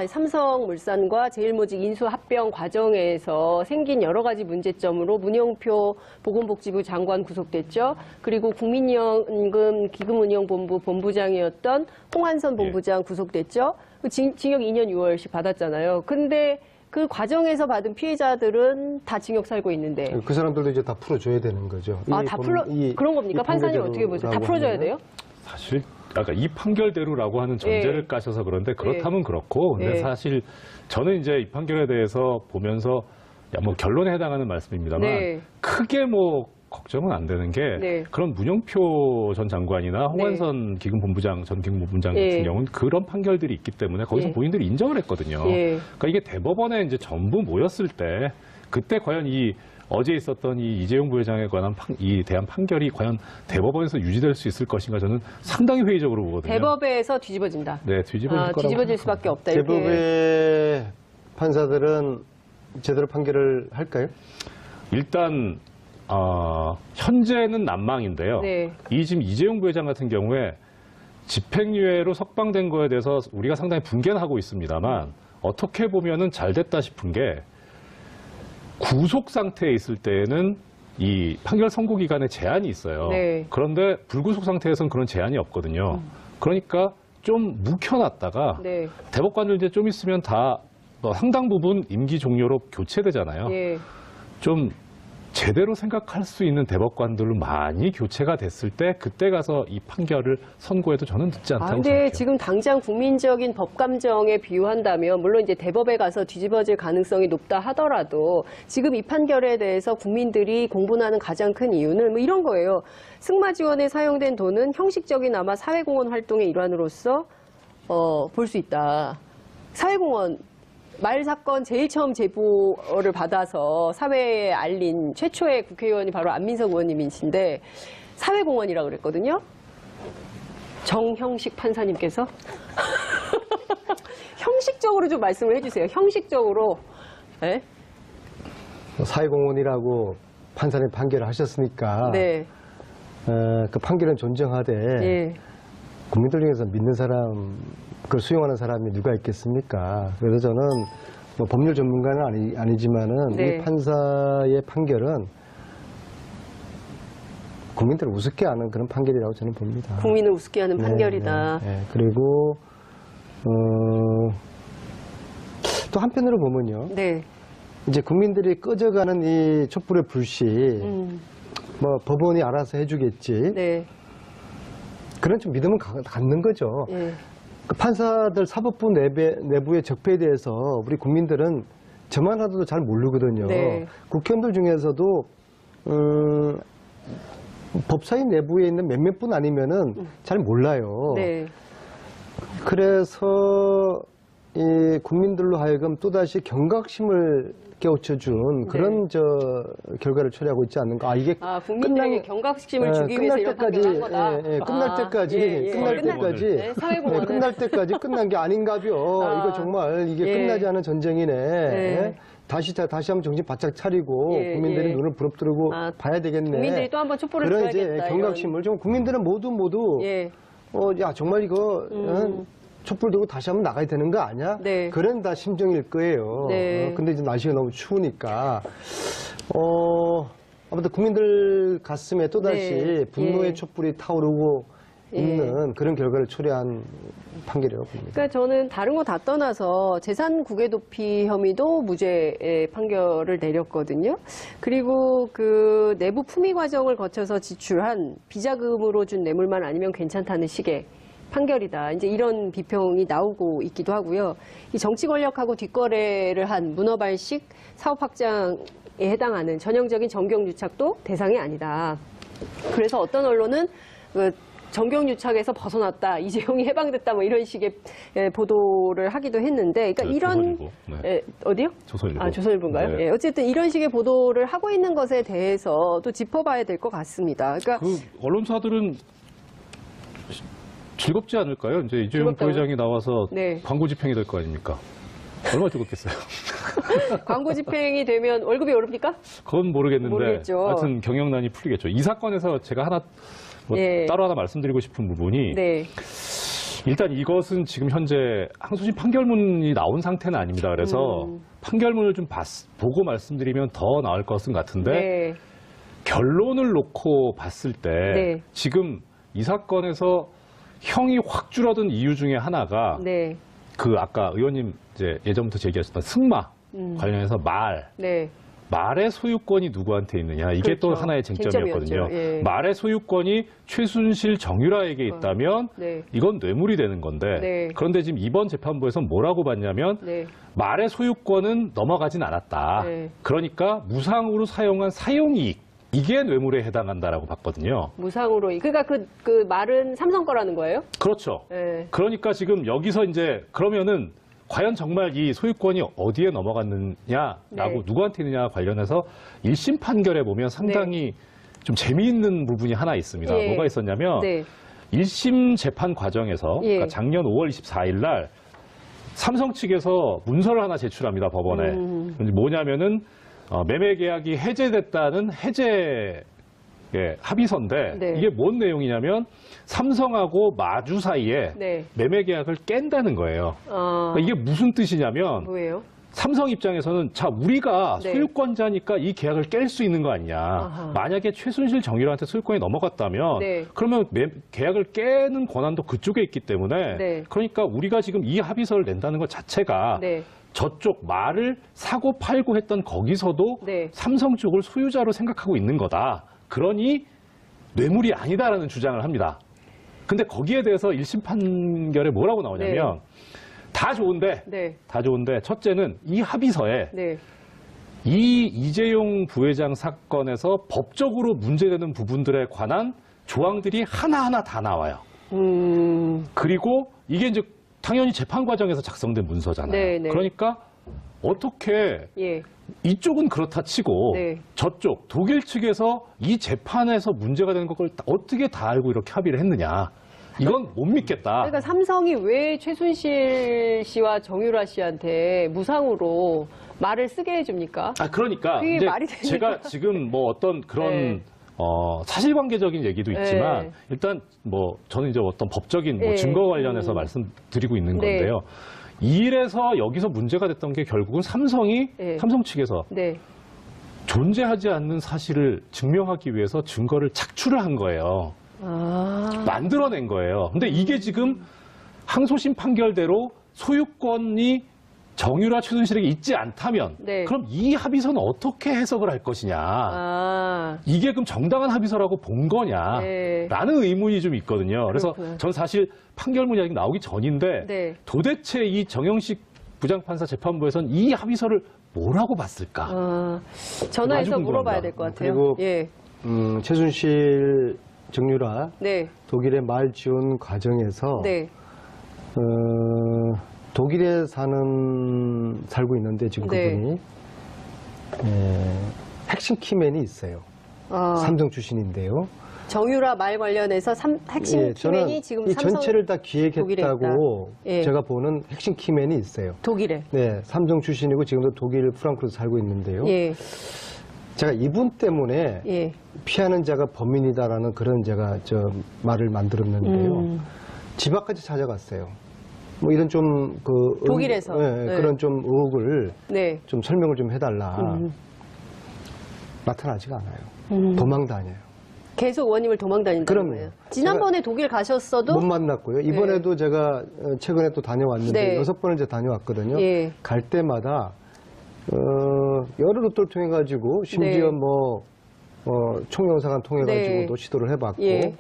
삼성물산과 제일모직 인수 합병 과정에서 생긴 여러 가지 문제점으로 문영표 보건복지부 장관 구속됐죠. 그리고 국민연금 기금운용본부 본부장이었던 홍한선 본부장 구속됐죠. 징역 2년 6월씩 받았잖아요. 근데 그 과정에서 받은 피해자들은 다 징역 살고 있는데. 그 사람들도 이제 다 풀어줘야 되는 거죠. 그런 겁니까? 판사님 어떻게 보세요? 다 풀어줘야 돼요? 사실 아까 이 판결대로라고 하는 전제를 예. 까셔서 그런데 그렇다면 그렇고 근데 예. 사실 저는 이제 이 판결에 대해서 보면서 뭐 결론에 해당하는 말씀입니다만 네. 크게 뭐 걱정은 안 되는 게 네. 그런 문영표 전 장관이나 홍완선 기금본부장 전 기금본부장 같은 예. 경우는 그런 판결들이 있기 때문에 거기서 예. 본인들이 인정을 했거든요. 예. 그러니까 이게 대법원에 이제 전부 모였을 때 그때 과연 어제 있었던 이 이재용 부회장에 관한 이 대한 판결이 과연 대법원에서 유지될 수 있을 것인가 저는 상당히 회의적으로 보거든요. 대법에서 뒤집어진다. 네, 뒤집어질 거라고 뒤집어질 수밖에 없다. 이렇게. 대법의 판사들은 제대로 판결을 할까요? 일단 현재는 난망인데요. 네. 지금 이재용 부회장 같은 경우에 집행유예로 석방된 거에 대해서 우리가 상당히 분개는 하고 있습니다만 어떻게 보면은 잘 됐다 싶은 게 구속 상태에 있을 때에는 이 판결 선고 기간에 제한이 있어요. 네. 그런데 불구속 상태에서는 그런 제한이 없거든요. 그러니까 좀 묵혀놨다가 네. 대법관들 이제 좀 있으면 다 상당 부분 임기 종료로 교체되잖아요. 예. 좀 제대로 생각할 수 있는 대법관들로 많이 교체가 됐을 때 그때 가서 이 판결을 선고해도 저는 늦지 않다고 근데 생각해요. 지금 당장 국민적인 법 감정에 비유한다면 물론 이제 대법에 가서 뒤집어질 가능성이 높다 하더라도 지금 이 판결에 대해서 국민들이 공분하는 가장 큰 이유는 뭐 이런 거예요. 승마 지원에 사용된 돈은 형식적인 아마 사회공헌 활동의 일환으로서 볼 수 있다. 사회공헌 말 사건 제일 처음 제보를 받아서 사회에 알린 최초의 국회의원이 바로 안민석 의원님이신데 사회공헌이라고 그랬거든요. 정형식 판사님께서 형식적으로 좀 말씀을 해주세요. 형식적으로. 네? 사회공헌이라고 판사님 판결을 하셨으니까 네. 그 판결은 존중하되 예. 국민들 중에서 믿는 사람, 그걸 수용하는 사람이 누가 있겠습니까? 그래서 저는 뭐 법률 전문가는 아니지만은 네. 이 판사의 판결은 국민들을 우습게 하는 그런 판결이라고 저는 봅니다. 국민을 우습게 하는 판결이다. 네. 그리고 또 한편으로 보면요. 네. 이제 국민들이 꺼져가는 이 촛불의 불씨, 뭐 법원이 알아서 해주겠지. 네. 그런 좀 믿음은 갖는 거죠. 예. 그 판사들 사법부 내부의 적폐에 대해서 우리 국민들은 저만 하도 잘 모르거든요. 네. 국회의원들 중에서도 법사위 내부에 있는 몇몇 분 아니면은 잘 몰라요. 네. 그래서 이 국민들로 하여금 또다시 경각심을 깨우쳐준 그런 결과를 초래하고 있지 않는가. 이게 국민들에게 경각심을 주기 위해서 이런 판결을 한 거다. 끝날 때까지 네, 사회공헌을. 끝날 때까지 끝난 게 아닌가벼. 이거 정말 이게 끝나지 않은 전쟁이네. 예. 다시 한번 정신 바짝 차리고 예, 국민들이 예. 눈을 부릅뜨고 봐야 되겠네. 국민들이 또 한 번 촛불을 그런 이제 들어야겠다. 경각심을 좀 국민들은 모두 예. 야 정말 이거 촛불 들고 다시 한번 나가야 되는 거 아니야? 네. 그런 다 심정일 거예요. 네. 근데 이제 날씨가 너무 추우니까 아무튼 국민들 가슴에 또다시 네. 분노의 예. 촛불이 타오르고 있는 그런 결과를 초래한 판결이라고 봅니다. 그러니까 저는 다른 거 다 떠나서 재산 국외 도피 혐의도 무죄의 판결을 내렸거든요. 그리고 그 내부 품위 과정을 거쳐서 지출한 비자금으로 준 뇌물만 아니면 괜찮다는 식의 판결이다. 이제 이런 비평이 나오고 있기도 하고요. 이 정치 권력하고 뒷거래를 한 문어발식 사업 확장에 해당하는 전형적인 정경유착도 대상이 아니다. 그래서 어떤 언론은 그 정경유착에서 벗어났다, 이재용이 해방됐다, 뭐 이런 식의 보도를 하기도 했는데, 그러니까 이런 조선일보. 네. 어디요? 조선일보. 조선일보인가요? 네. 예, 어쨌든 이런 식의 보도를 하고 있는 것에 대해서 또 짚어봐야 될 것 같습니다. 그러니까 그 언론사들은 즐겁지 않을까요? 이제 이재용 즐겁다고요? 부회장이 나와서 네. 광고 집행이 될 거 아닙니까? 얼마나 즐겁겠어요? 광고 집행이 되면 월급이 오릅니까? 그건 모르겠는데 모르겠죠. 하여튼 경영난이 풀리겠죠. 이 사건에서 제가 예. 따로 하나 말씀드리고 싶은 부분이 네. 일단 이것은 지금 현재 항소심 판결문이 나온 상태는 아닙니다. 그래서 판결문을 좀 보고 말씀드리면 더 나을 것은 같은데 네. 결론을 놓고 봤을 때 네. 지금 이 사건에서 형이 확 줄어든 이유 중에 하나가 네. 그 아까 의원님 이제 예전부터 제기하셨던 승마 관련해서 네. 말의 소유권이 누구한테 있느냐 이게 그렇죠. 또 하나의 쟁점이었거든요. 쟁점이었죠. 예. 말의 소유권이 최순실 정유라에게 있다면 네. 이건 뇌물이 되는 건데 네. 그런데 지금 이번 재판부에서는 뭐라고 봤냐면 네. 말의 소유권은 넘어가진 않았다. 네. 그러니까 무상으로 사용한 사용이익 이게 뇌물에 해당한다라고 봤거든요. 무상으로. 그러니까 그 말은 삼성 거라는 거예요? 그렇죠. 네. 그러니까 지금 여기서 이제 그러면은 과연 정말 이 소유권이 어디에 넘어갔느냐라고 네. 누구한테 있느냐 관련해서 1심 판결에 보면 상당히 좀 재미있는 부분이 하나 있습니다. 예. 뭐가 있었냐면 네. 1심 재판 과정에서 예. 그러니까 작년 5월 24일 날 삼성 측에서 문서를 하나 제출합니다, 법원에. 뭐냐면은 매매 계약이 해제됐다는 해제 합의서인데 네. 이게 뭔 내용이냐면 삼성하고 마주 사이에 네. 매매 계약을 깬다는 거예요. 아, 그러니까 이게 무슨 뜻이냐면 뭐예요? 삼성 입장에서는 자 우리가 네. 소유권자니까 이 계약을 깰 수 있는 거 아니냐. 아하. 만약에 최순실 정유라한테 소유권이 넘어갔다면 네. 그러면 계약을 깨는 권한도 그쪽에 있기 때문에 네. 그러니까 우리가 지금 이 합의서를 낸다는 것 자체가 네. 저쪽 말을 사고 팔고 했던 거기서도 네. 삼성 쪽을 소유자로 생각하고 있는 거다. 그러니 뇌물이 아니다라는 주장을 합니다. 근데 거기에 대해서 1심 판결에 뭐라고 나오냐면 다 좋은데 네. 다 좋은데 첫째는 이 합의서에 네. 이 이재용 부회장 사건에서 법적으로 문제되는 부분들에 관한 조항들이 하나하나 다 나와요. 그리고 이게 이제 당연히 재판 과정에서 작성된 문서잖아요. 네, 네. 그러니까 어떻게 예. 이쪽은 그렇다 치고 네. 저쪽 독일 측에서 이 재판에서 문제가 되는 걸 어떻게 다 알고 이렇게 합의를 했느냐. 이건 못 믿겠다. 그러니까 삼성이 왜 최순실 씨와 정유라 씨한테 무상으로 말을 쓰게 해줍니까? 그러니까 그게 이제 말이 됩니까? 제가 지금 뭐 어떤 그런 네. 사실관계적인 얘기도 있지만 네. 일단 뭐 저는 이제 어떤 법적인 뭐 네. 증거 관련해서 말씀드리고 있는 네. 건데요. 이래서 여기서 문제가 됐던 게 결국은 삼성이 네. 삼성 측에서 네. 존재하지 않는 사실을 증명하기 위해서 증거를 착출을 한 거예요. 아. 만들어낸 거예요. 근데 이게 지금 항소심 판결대로 소유권이 정유라 최순실에게 있지 않다면 네. 그럼 이 합의서는 어떻게 해석을 할 것이냐. 아. 이게 그럼 정당한 합의서라고 본 거냐. 네. 라는 의문이 좀 있거든요. 그래서 그렇구나. 전 사실 판결문이 아직 나오기 전인데 네. 도대체 이 정영식 부장판사 재판부에서는 이 합의서를 뭐라고 봤을까. 아. 전화해서 아주 물어봐야 궁금합니다. 될 것 같아요. 그리고 예. 최순실 정유라 네. 독일에 말 지운 과정에서 네. 독일에 살고 있는데 지금 네. 그분이 핵심 키맨이 있어요. 아. 삼성 출신인데요. 정유라 말 관련해서 핵심 예, 저는 키맨이 지금 이 삼성 전체를 다 독일에 기획했다고 있다. 예. 제가 보는 핵심 키맨이 있어요. 독일에. 네, 삼성 출신이고 지금도 독일 프랑크푸르트 살고 있는데요. 예. 제가 이분 때문에 예. 피하는 자가 범인이다라는 그런 제가 말을 만들었는데요. 집 앞까지 찾아갔어요. 뭐 이런 좀 독일에서? 네. 그런 좀 의혹을 네. 좀 설명을 좀 해달라. 나타나지가 않아요. 도망 다녀요. 계속 의원님을 도망다닌다는 그럼요. 거예요. 지난번에 독일 가셨어도 못 만났고요. 이번에도 제가 최근에 또 다녀왔는데 네. 6번을 이제 다녀왔거든요. 예. 갈 때마다 여러 루트를 통해 가지고 심지어 네. 총영사관 통해 네. 가지고도 시도를 해봤고 예.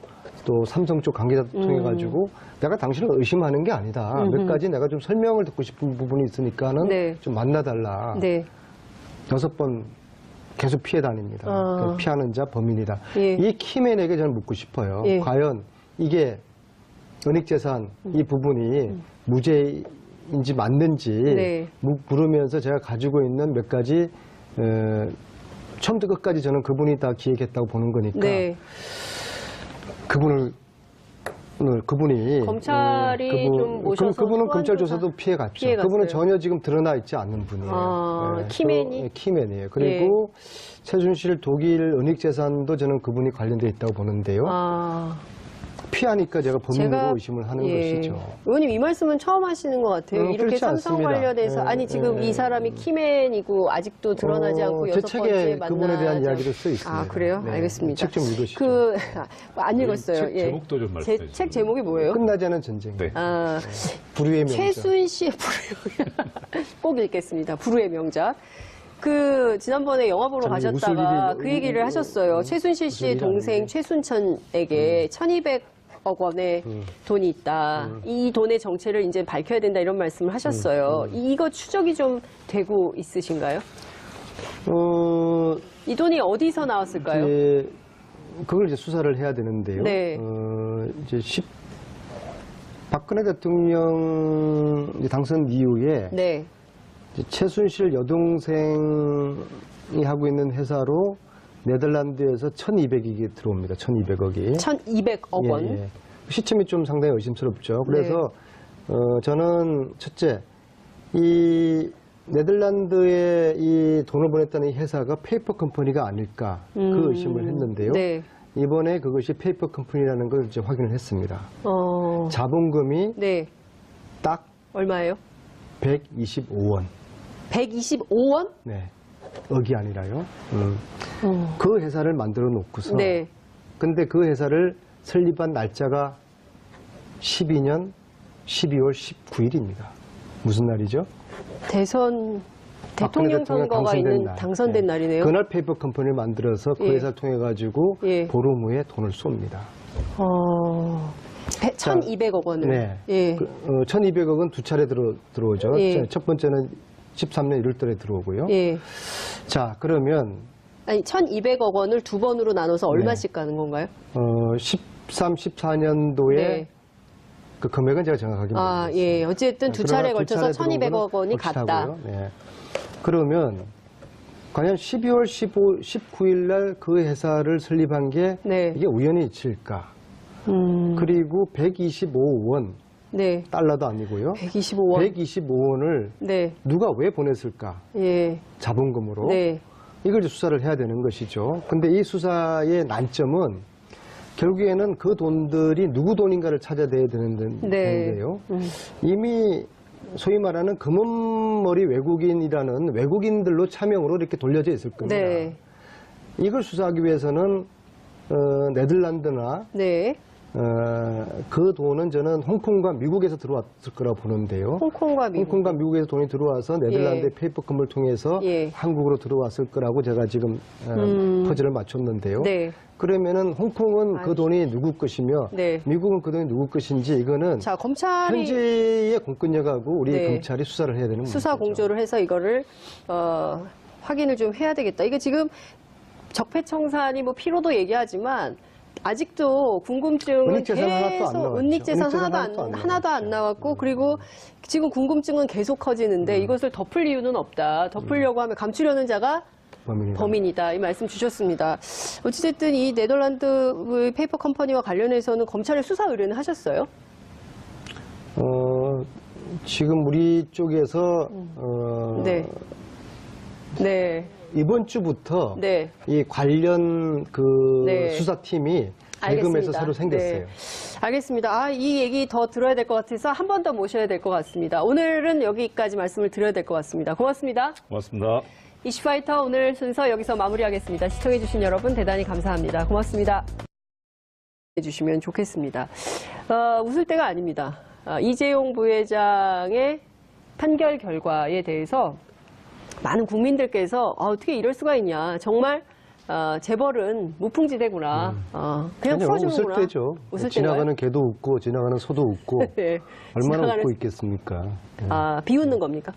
또 삼성 쪽 관계자도 통해 가지고 내가 당신을 의심하는 게 아니다. 몇 가지 내가 좀 설명을 듣고 싶은 부분이 있으니까는 네. 좀 만나달라. 네. 6번 계속 피해 다닙니다. 아. 그러니까 피하는 자 범인이다. 예. 이 키맨에게 저는 묻고 싶어요. 예. 과연 이게 은닉재산 이 부분이 무죄인지 맞는지 네. 물으면서 제가 가지고 있는 몇 가지 처음부터 끝까지 저는 그분이 다 기획했다고 보는 거니까 네. 그분이 검찰이 좀 모셔서 그분은 소환 검찰 조사 조사도 피해갔죠. 피해갔어요. 그분은 전혀 지금 드러나 있지 않는 분이에요. 아, 키맨이? 키맨이에요. 그리고 최순실 독일 은닉재산도 저는 그분이 관련돼 있다고 보는데요. 아. 피하니까 제가 범인으로 의심을 하는 것이죠. 의원님 이 말씀은 처음 하시는 것 같아요. 이렇게 그렇지 삼성 않습니다. 관련해서 아니 지금 이 사람이 키맨이고 아직도 드러나지 않고 제 6번째 책에 만나죠. 그분에 대한 이야기도 써 있습니다. 아 그래요? 네. 알겠습니다. 책 좀 읽으시죠. 안 읽었어요. 책 제목도 좀 말씀해 주세요. 책 제목이 뭐예요? 끝나지 않은 전쟁. 네. 아, 불후의 명작. 최순실 불후의 꼭 읽겠습니다. 불후의 명작. 지난번에 영화 보러 저는 가셨다가 웃을 그 얘기를 하셨어요. 최순실 씨의 일이 동생 아닌데. 최순천에게 1,200억 원의 돈이 있다. 이 돈의 정체를 이제 밝혀야 된다 이런 말씀을 하셨어요. 이거 추적이 좀 되고 있으신가요? 이 돈이 어디서 나왔을까요? 그걸 이제 수사를 해야 되는데요. 네. 이제 박근혜 대통령 당선 이후에 네. 이제 최순실 여동생이 하고 있는 회사로 네덜란드에서 1,200억이 들어옵니다. 1,200억이. 1,200억 원. 예. 시점이 좀 상당히 의심스럽죠. 그래서 저는 첫째, 이 네덜란드에 이 돈을 보냈다는 이 회사가 페이퍼 컴퍼니가 아닐까 그 의심을 했는데요. 네. 이번에 그것이 페이퍼 컴퍼니라는 걸 이제 확인을 했습니다. 자본금이 네. 딱 얼마예요? 125원. 125원? 네. 억이 아니라요. 그 회사를 만들어 놓고서. 네. 근데 그 회사를 설립한 날짜가 12년 12월 19일입니다. 무슨 날이죠? 대통령 선거가 당선된 네. 날이네요. 그날 페이퍼 컴퍼니를 만들어서 그 예. 회사를 통해 가지고 예. 보름 후에 돈을 쏩니다. 1,200억 원을. 네. 예. 1,200억은 두 차례 들어오죠. 예. 첫 번째는 13년 1월달에 들어오고요. 예. 자, 그러면 아니 1,200억 원을 두 번으로 나눠서 얼마씩 가는 건가요? 13, 14년도에 네. 그 금액은 제가 정확하게 모르겠어요. 예. 어쨌든 두 차례 걸쳐서 1,200억 원이 갔다. 네. 그러면 과연 12월 19일 날 그 회사를 설립한 게 네. 이게 우연히 있을까? 그리고 125원 네. 달러도 아니고요. 125원. 125원을 네. 누가 왜 보냈을까? 예. 자본금으로. 네. 이걸 이제 수사를 해야 되는 것이죠. 근데 이 수사의 난점은 결국에는 그 돈들이 누구 돈인가를 찾아야 되는 네. 건데요. 이미 소위 말하는 금은머리 외국인이라는 외국인들로 차명으로 이렇게 돌려져 있을 겁니다. 네. 이걸 수사하기 위해서는 네덜란드나 네. 그 돈은 저는 홍콩과 미국에서 들어왔을 거라고 보는데요. 홍콩과 미국. 홍콩과 미국에서 돈이 들어와서 네덜란드의 예. 페이퍼컴을 통해서 예. 한국으로 들어왔을 거라고 제가 지금 퍼즐을 맞췄는데요. 네. 그러면은 홍콩은 그 돈이 누구 것이며 네. 미국은 그 돈이 누구 것인지 이거는 자, 검찰이 현재의 공권력하고 우리 네. 검찰이 수사를 해야 되는 수사 문제죠. 공조를 해서 이거를 확인을 좀 해야 되겠다. 이게 지금 적폐청산이 뭐 피로도 얘기하지만 아직도 궁금증은 은닉재산 하나도 안 계속 나왔죠. 은닉재산 은닉재산 하나도 안 나왔고 그리고 지금 궁금증은 계속 커지는데 이것을 덮을 이유는 없다. 덮으려고 하면 감추려는 자가 범인이다. 이 말씀 주셨습니다. 어찌됐든 이 네덜란드 페이퍼 컴퍼니와 관련해서는 검찰에 수사 의뢰는 하셨어요? 지금 우리 쪽에서 네. 네. 이번 주부터 네. 이 관련 그 네. 수사팀이 알겠습니다. 대검에서 새로 생겼어요. 네. 알겠습니다. 이 얘기 더 들어야 될 것 같아서 한 번 더 모셔야 될 것 같습니다. 오늘은 여기까지 말씀을 드려야 될 것 같습니다. 고맙습니다. 고맙습니다. 이슈파이터 오늘 순서 여기서 마무리하겠습니다. 시청해주신 여러분 대단히 감사합니다. 고맙습니다. 해주시면 좋겠습니다. 웃을 때가 아닙니다. 이재용 부회장의 판결 결과에 대해서 많은 국민들께서 어떻게 이럴 수가 있냐. 정말 재벌은 무풍지대구나. 그냥 풀어주는구나. 웃을 때죠. 웃을 지나가는 때인가요? 개도 웃고 지나가는 소도 웃고 네. 얼마나 지나가는- 웃고 있겠습니까? 네. 비웃는 겁니까?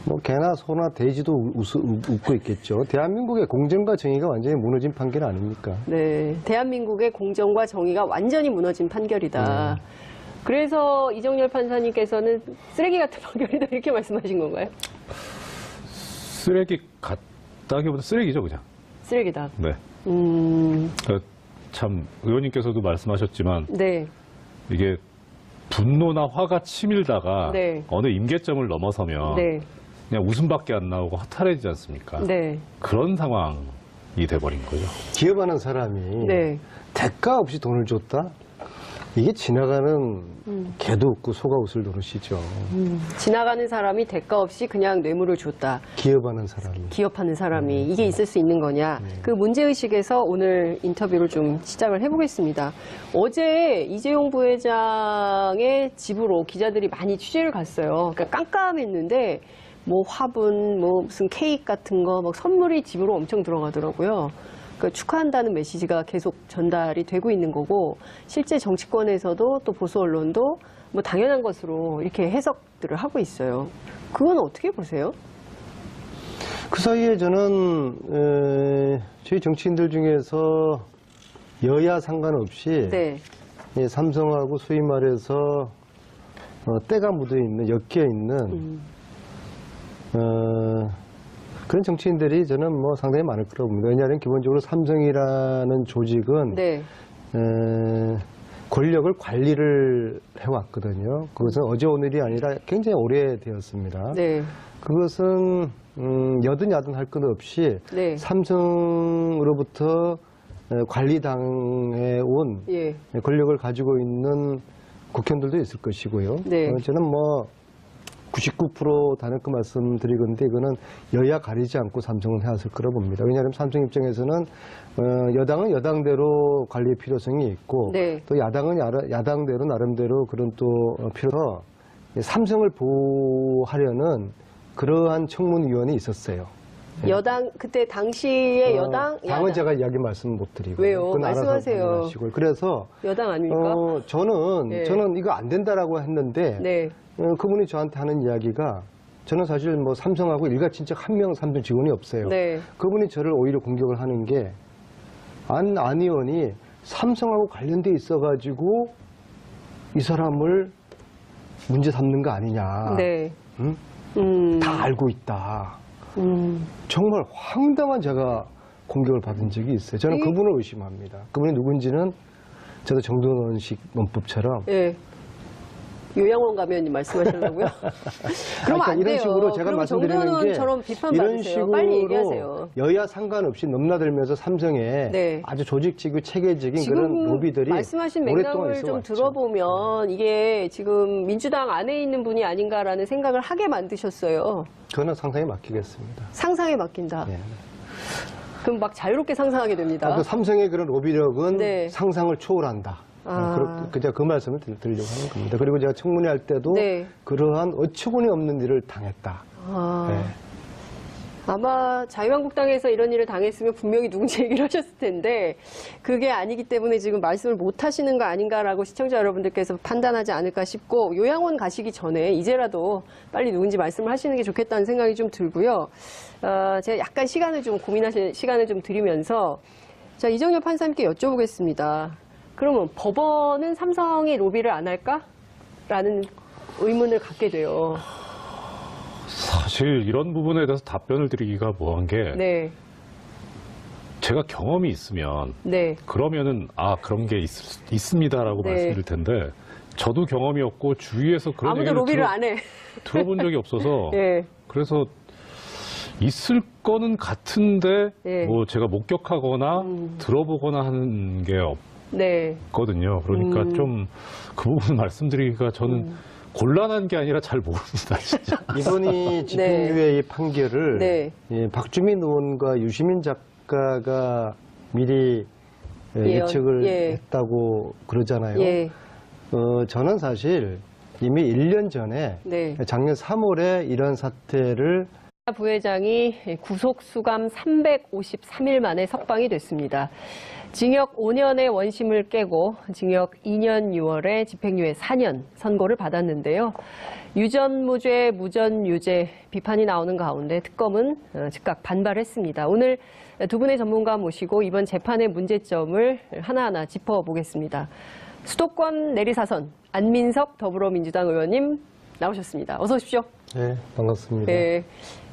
뭐 개나 소나 돼지도 웃고 있겠죠. 대한민국의 공정과 정의가 완전히 무너진 판결 아닙니까? 네. 대한민국의 공정과 정의가 완전히 무너진 판결이다. 네. 그래서 이정열 판사님께서는 쓰레기 같은 판결이다 이렇게 말씀하신 건가요? 쓰레기 같다기보다 쓰레기죠, 그냥. 쓰레기다. 네. 참 의원님께서도 말씀하셨지만 네. 이게 분노나 화가 치밀다가 네. 어느 임계점을 넘어서면 네. 그냥 웃음밖에 안 나오고 허탈해지지 않습니까? 네. 그런 상황이 돼버린 거죠. 기업하는 사람이 네. 대가 없이 돈을 줬다? 이게 지나가는 개도 웃고 소가 웃을 노릇이죠. 지나가는 사람이 대가 없이 그냥 뇌물을 줬다. 기업하는 사람이. 기업하는 사람이 이게 있을 수 있는 거냐. 그 문제의식에서 오늘 인터뷰를 좀 시작을 해보겠습니다. 어제 이재용 부회장의 집으로 기자들이 많이 취재를 갔어요. 그러니까 깜깜했는데 뭐 화분, 뭐 무슨 케이크 같은 거, 막 선물이 집으로 엄청 들어가더라고요. 그러니까 축하한다는 메시지가 계속 전달이 되고 있는 거고 실제 정치권에서도 또 보수 언론도 뭐 당연한 것으로 이렇게 해석들을 하고 있어요. 그건 어떻게 보세요? 그 사이에 저는 저희 정치인들 중에서 여야 상관없이 네. 이 삼성하고 소위 말해서 때가 묻어 있는, 엮여 있는 그런 정치인들이 저는 뭐 상당히 많을 거라고 봅니다. 왜냐하면 기본적으로 삼성이라는 조직은 네. 권력을 관리를 해왔거든요. 그것은 어제 오늘이 아니라 굉장히 오래되었습니다. 네. 그것은 여든 야든 할 것 없이 네. 삼성으로부터 관리당해 온 예. 권력을 가지고 있는 국회의원들도 있을 것이고요. 네. 저는 뭐 99% 단언코 말씀드리건데 이거는 여야 가리지 않고 삼성은 해왔을 거라 봅니다. 왜냐하면 삼성 입장에서는 여당은 여당대로 관리의 필요성이 있고 네. 또 야당은 야당대로 나름대로 그런 또 필요서 삼성을 보호하려는 그러한 청문위원이 있었어요. 여당 그때 당시에 여당 당은 야당. 제가 이야기 말씀 못 드리고 왜요? 그건 알아서 말씀하세요. 판단하시고요. 그래서 여당 아닙니까? 저는 이거 안 된다라고 했는데 네. 그분이 저한테 하는 이야기가 저는 사실 뭐 삼성하고 일가친척 한 명 삼성 직원이 없어요. 네. 그분이 저를 오히려 공격을 하는 게 안 의원이 삼성하고 관련돼 있어가지고 이 사람을 문제 삼는 거 아니냐. 네. 응? 다 알고 있다. 정말 황당한 제가 공격을 받은 적이 있어요. 저는 그분을 의심합니다. 그분이 누군지는 저도 정동원식 논법처럼 예. 요양원 가면 말씀하시려고요? 그러면 안 이런 돼요. 식으로 제가 그럼 말씀드리는 게 정동원처럼 비판 이런 받으세요. 식으로 빨리 얘기하세요. 여야 상관없이 넘나들면서 삼성에 네. 아주 조직적이고 체계적인 지금 그런 로비들이 말씀하신 오랫동안 맥락을 좀 있어왔죠. 들어보면 이게 지금 민주당 안에 있는 분이 아닌가라는 생각을 하게 만드셨어요. 저는 상상에 맡기겠습니다. 상상에 맡긴다. 예. 그럼 막 자유롭게 상상하게 됩니다. 그 삼성의 그런 로비력은 네. 상상을 초월한다. 아. 제가 그 말씀을 드리려고 하는 겁니다. 그리고 제가 청문회 할 때도 네. 그러한 어처구니 없는 일을 당했다. 아. 네. 아마 자유한국당에서 이런 일을 당했으면 분명히 누군지 얘기를 하셨을 텐데 그게 아니기 때문에 지금 말씀을 못 하시는 거 아닌가라고 시청자 여러분들께서 판단하지 않을까 싶고 요양원 가시기 전에 이제라도 빨리 누군지 말씀을 하시는 게 좋겠다는 생각이 좀 들고요. 제가 약간 시간을 좀 고민하실 시간을 좀 드리면서 자, 이정엽 판사님께 여쭤보겠습니다. 그러면 법원은 삼성이 로비를 안 할까? 라는 의문을 갖게 돼요. 사실 이런 부분에 대해서 답변을 드리기가 뭐한 게 네. 제가 경험이 있으면 네. 그러면은 그런 게 있습니다라고 네. 말씀드릴 텐데 저도 경험이 없고 주위에서 그런 아무도 얘기를 로비를 안 해. 들어본 적이 없어서 예. 그래서 있을 거는 같은데 예. 뭐 제가 목격하거나 들어보거나 하는 게 네. 없거든요. 그러니까 좀 그 부분 말씀드리기가 저는 곤란한 게 아니라 잘 모릅니다, 진짜. 이번이 집행유예 판결을 네. 박주민 의원과 유시민 작가가 미리 예측을 예. 했다고 그러잖아요. 예. 저는 사실 이미 1년 전에 네. 작년 3월에 이런 사태를 부회장이 구속 수감 353일 만에 석방이 됐습니다. 징역 5년의 원심을 깨고 징역 2년 6월에 집행유예 4년 선고를 받았는데요. 유전무죄, 무전유죄 비판이 나오는 가운데 특검은 즉각 반발했습니다. 오늘 두 분의 전문가 모시고 이번 재판의 문제점을 하나하나 짚어보겠습니다. 수도권 내리사선 안민석 더불어민주당 의원님 나오셨습니다. 어서 오십시오. 네, 반갑습니다. 네,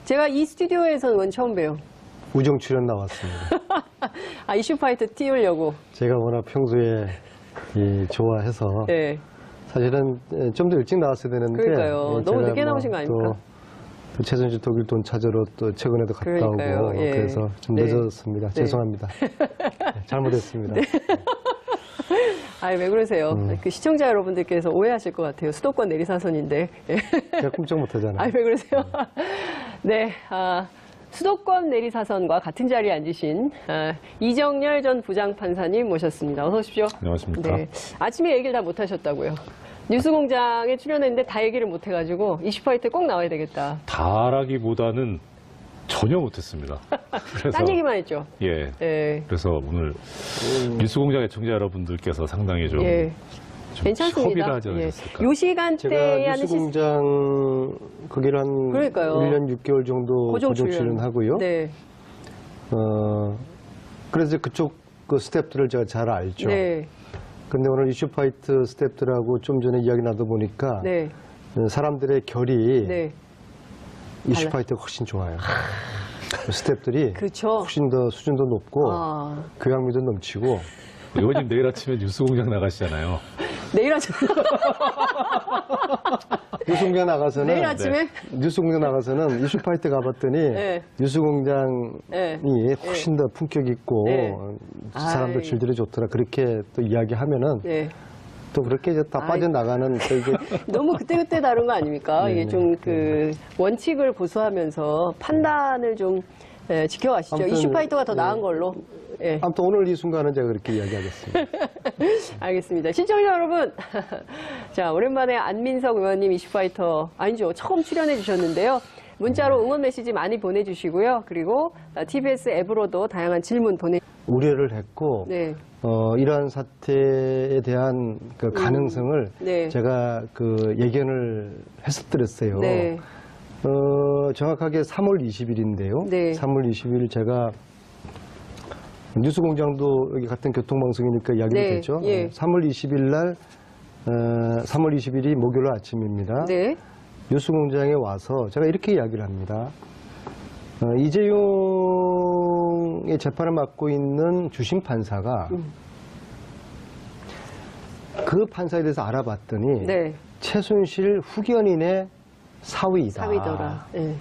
제가 이 스튜디오에서는 처음 봬요. 우정 출연 나왔습니다. 이슈파이터 띄우려고. 제가 워낙 평소에 좋아해서 네. 사실은 좀 더 일찍 나왔어야 되는데 그러니까요. 너무 제가 늦게 나오신 거 아닙니까? 또 최순실 독일 돈 찾으러 또 최근에도 갔다 그러니까요. 오고 예. 그래서 좀 네. 늦었습니다. 죄송합니다. 네, 잘못했습니다. 왜 그러세요? 그 시청자 여러분들께서 오해하실 것 같아요. 수도권 내리사선인데. 제가 꿈쩍 못하잖아요. 왜 그러세요? 네, 수도권 내리사선과 같은 자리에 앉으신 이정열 전 부장판사님 모셨습니다. 어서 오십시오. 안녕하십니까. 네, 아침에 얘기를 다 못하셨다고요. 뉴스공장에 출연했는데 다 얘기를 못해가지고 이슈파이터에 꼭 나와야 되겠다. 다라기보다는 전혀 못했습니다. 그래서 딴 얘기만 했죠. 예. 네. 그래서 오늘 뉴스공장 애청자 여러분들께서 상당히 좀, 예. 좀 괜찮습니다. 협의를 하지 예. 않으셨을까. 요 시간대에 제가 하는 뉴스공장 거기를 한 그러니까요. 1년 6개월 정도 고정 출연하고요. 네. 그래서 그쪽 그 스태프들을 제가 잘 알죠. 네. 근데 오늘 이슈파이트 스태프들하고 좀 전에 이야기 나눠 보니까 네. 사람들의 결이 네. 이슈파이트가 훨씬 좋아요. 스태프들이 그렇죠. 훨씬 더 수준도 높고 교양미도 넘치고. 의원님 내일 아침에 뉴스공장 나가시잖아요. 내일 아침에. 뉴스공장 나가서는 내일 아침에? 뉴스공장 나가서는 이슈파이트 가봤더니 네. 뉴스공장이 네. 훨씬 더 품격 있고 네. 사람들 아이. 질들이 좋더라 그렇게 또 이야기하면은 네. 또 그렇게 이제 다 아이. 빠져나가는 또 이게 너무 그때그때 다른 거 아닙니까? 네, 이게 네. 좀 그 원칙을 고수하면서 판단을 좀 지켜가시죠. 아무튼, 이슈파이터가 더 네. 나은 걸로. 예. 아무튼 오늘 이 순간은 제가 그렇게 이야기하겠습니다. 알겠습니다. 시청자 여러분. 자, 오랜만에 안민석 의원님 이슈파이터, 아니죠. 처음 출연해 주셨는데요. 문자로 응원 메시지 많이 보내주시고요. 그리고 TBS 앱으로도 다양한 질문 우려를 했고 네. 이러한 사태에 대한 그 가능성을 네. 제가 그 예견을 했었더랬어요. 네. 정확하게 3월 20일인데요. 네. 3월 20일 제가 뉴스공장도 여기 같은 교통방송이니까 이야기도 네. 되죠. 예. 3월 20일 날 3월 20일이 목요일 아침입니다. 네. 뉴스공장에 와서 제가 이렇게 이야기를 합니다. 이재용의 재판을 맡고 있는 주심 판사가 그 판사에 대해서 알아봤더니 네. 최순실 후견인의 사위이다. 사위더라. 네.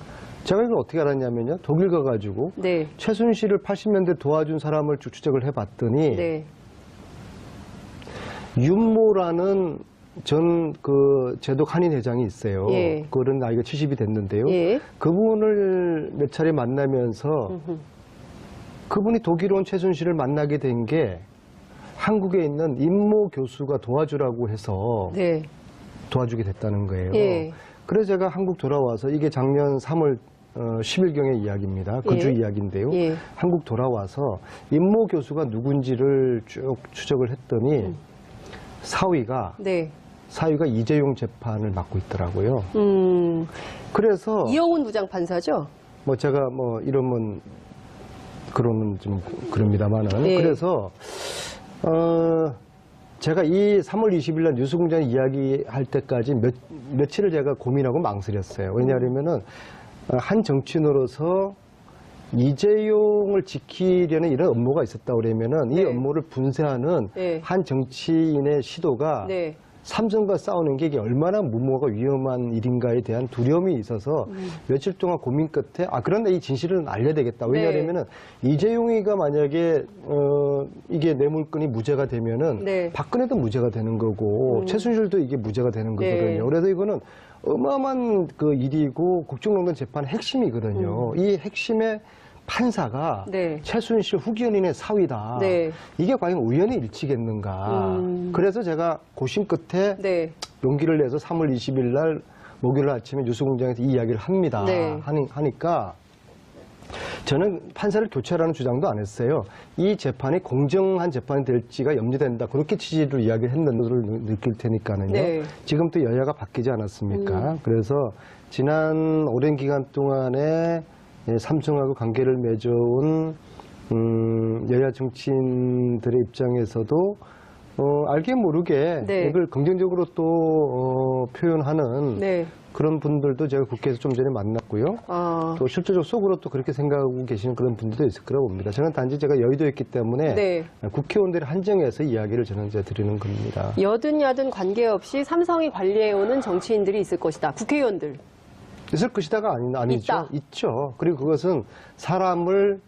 제가 이걸 어떻게 알았냐면요. 독일 가가지고 네. 최순실을 80년대 도와준 사람을 쭉 추적을 해봤더니 네. 윤모라는 전 그 제독 한인 회장이 있어요. 예. 그런 나이가 70이 됐는데요. 예. 그분을 몇 차례 만나면서 그분이 독일 온 최순실을 만나게 된 게 한국에 있는 임모 교수가 도와주라고 해서 네. 도와주게 됐다는 거예요. 예. 그래서 제가 한국 돌아와서 이게 작년 3월 10일경의 이야기입니다. 그 주 예. 이야기인데요. 예. 한국 돌아와서 임모 교수가 누군지를 쭉 추적을 했더니 네. 사위가 이재용 재판을 맡고 있더라고요. 그래서 이영훈 부장판사죠? 뭐 제가 뭐 이러면 그러면 좀 그럽니다만은 예. 그래서 제가 이 3월 20일 날 뉴스공장 이야기할 때까지 며칠을 제가 고민하고 망설였어요. 왜냐하면은 한 정치인으로서 이재용을 지키려는 이런 업무가 있었다 그러면은 네. 이 업무를 분쇄하는 네. 한 정치인의 시도가 네. 삼성과 싸우는 게 이게 얼마나 무모하고 위험한 일인가에 대한 두려움이 있어서 며칠 동안 고민 끝에 그런데 이 진실은 알려야 되겠다. 왜냐하면은 이재용이가 만약에 이게 뇌물건이 무죄가 되면은 네. 박근혜도 무죄가 되는 거고 최순실도 이게 무죄가 되는 거거든요. 네. 그래서 이거는 어마어마한 그 일이고 국정농단 재판의 핵심이거든요. 이 핵심의 판사가 네. 최순실 후견인의 사위다. 네. 이게 과연 우연의 일치겠는가. 그래서 제가 고심 끝에 네. 용기를 내서 3월 20일 날 목요일 아침에 뉴스공장에서 이 이야기를 합니다. 네. 하니까 저는 판사를 교체하라는 주장도 안 했어요. 이 재판이 공정한 재판이 될지가 염려된다. 그렇게 취지로 이야기를 했는지를 느낄 테니까는요. 네. 지금 또 여야가 바뀌지 않았습니까? 그래서 지난 오랜 기간 동안에 삼성하고 관계를 맺어온 여야 정치인들의 입장에서도 알게 모르게 네. 이걸 긍정적으로 또 표현하는 네. 그런 분들도 제가 국회에서 좀 전에 만났고요. 또 실제적으로 속으로 또 그렇게 생각하고 계시는 그런 분들도 있을 거라고 봅니다. 저는 단지 제가 여의도였기 때문에 네. 국회의원들을 한정해서 이야기를 저는 이제 드리는 겁니다. 여든 야든 관계없이 삼성이 관리해오는 정치인들이 있을 것이다. 국회의원들. 있을 것이다가 아니죠. 있다. 있죠. 그리고 그것은 사람을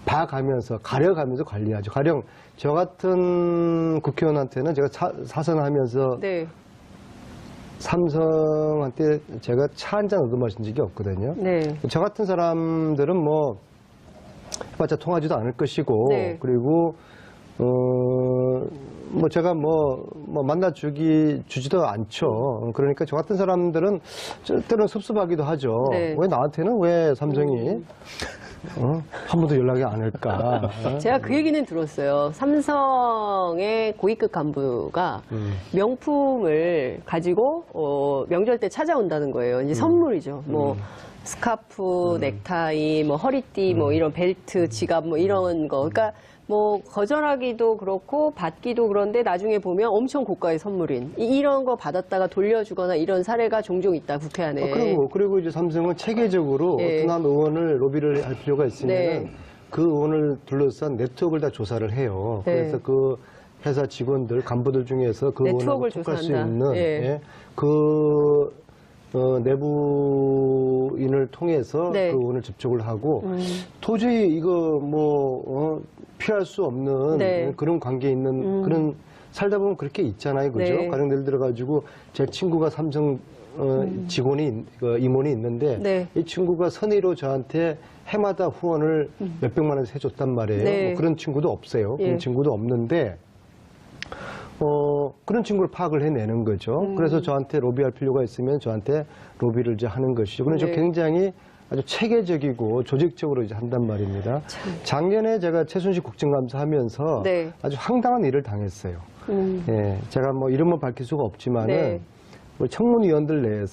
봐가면서 가려가면서 관리하죠. 가령 저 같은 국회의원한테는 제가 사선하면서 네. 삼성한테 제가 차 한 잔 얻어마신 적이 없거든요. 네. 저 같은 사람들은 뭐 해봤자 통하지도 않을 것이고 네. 그리고 뭐 제가 뭐 주지도 않죠. 그러니까 저 같은 사람들은 때로는 섭섭하기도 하죠. 네. 왜 나한테는 왜 삼성이 한 번도 연락이 안 할까? 제가 그 얘기는 들었어요. 삼성의 고위급 간부가 명품을 가지고 명절 때 찾아온다는 거예요. 이제 선물이죠. 뭐 스카프, 넥타이, 뭐 허리띠, 뭐 이런 벨트, 지갑, 뭐 이런 거. 그러니까 뭐 거절하기도 그렇고 받기도 그런데 나중에 보면 엄청 고가의 선물인 이런 거 받았다가 돌려주거나 이런 사례가 종종 있다 국회 안에. 그리고 이제 삼성은 체계적으로 네. 어떤 한 의원을 로비를 할 필요가 있으면 네. 그 의원을 둘러싼 네트워크를 다 조사를 해요. 네. 그래서 그 회사 직원들, 간부들 중에서 그 의원하고 네트워크를 톡할 수 조사한다. 있는 예. 예, 그 내부인을 통해서 네. 그 의원을 접촉을 하고 도저히 이거 뭐 피할 수 없는 네. 그런 관계에 있는 그런 살다 보면 그렇게 있잖아요, 그죠? 네. 가령 예를 들어가지고 제 친구가 삼성 직원이 임원이 있는데 네. 이 친구가 선의로 저한테 해마다 후원을 몇백만 원씩 해줬단 말이에요. 네. 뭐 그런 친구도 없어요. 예. 그런 친구도 없는데 그런 친구를 파악을 해내는 거죠. 그래서 저한테 로비할 필요가 있으면 저한테 로비를 이제 하는 것이죠. 그래서 네. 굉장히 아주 체계적이고 조직적으로 이제 한단 말입니다. 작년에 제가 최순실 국정감사 하면서 네. 아주 황당한 일을 당했어요. 예, 제가 뭐 이름은 밝힐 수가 없지만은 네. 뭐 청문위원들 내에서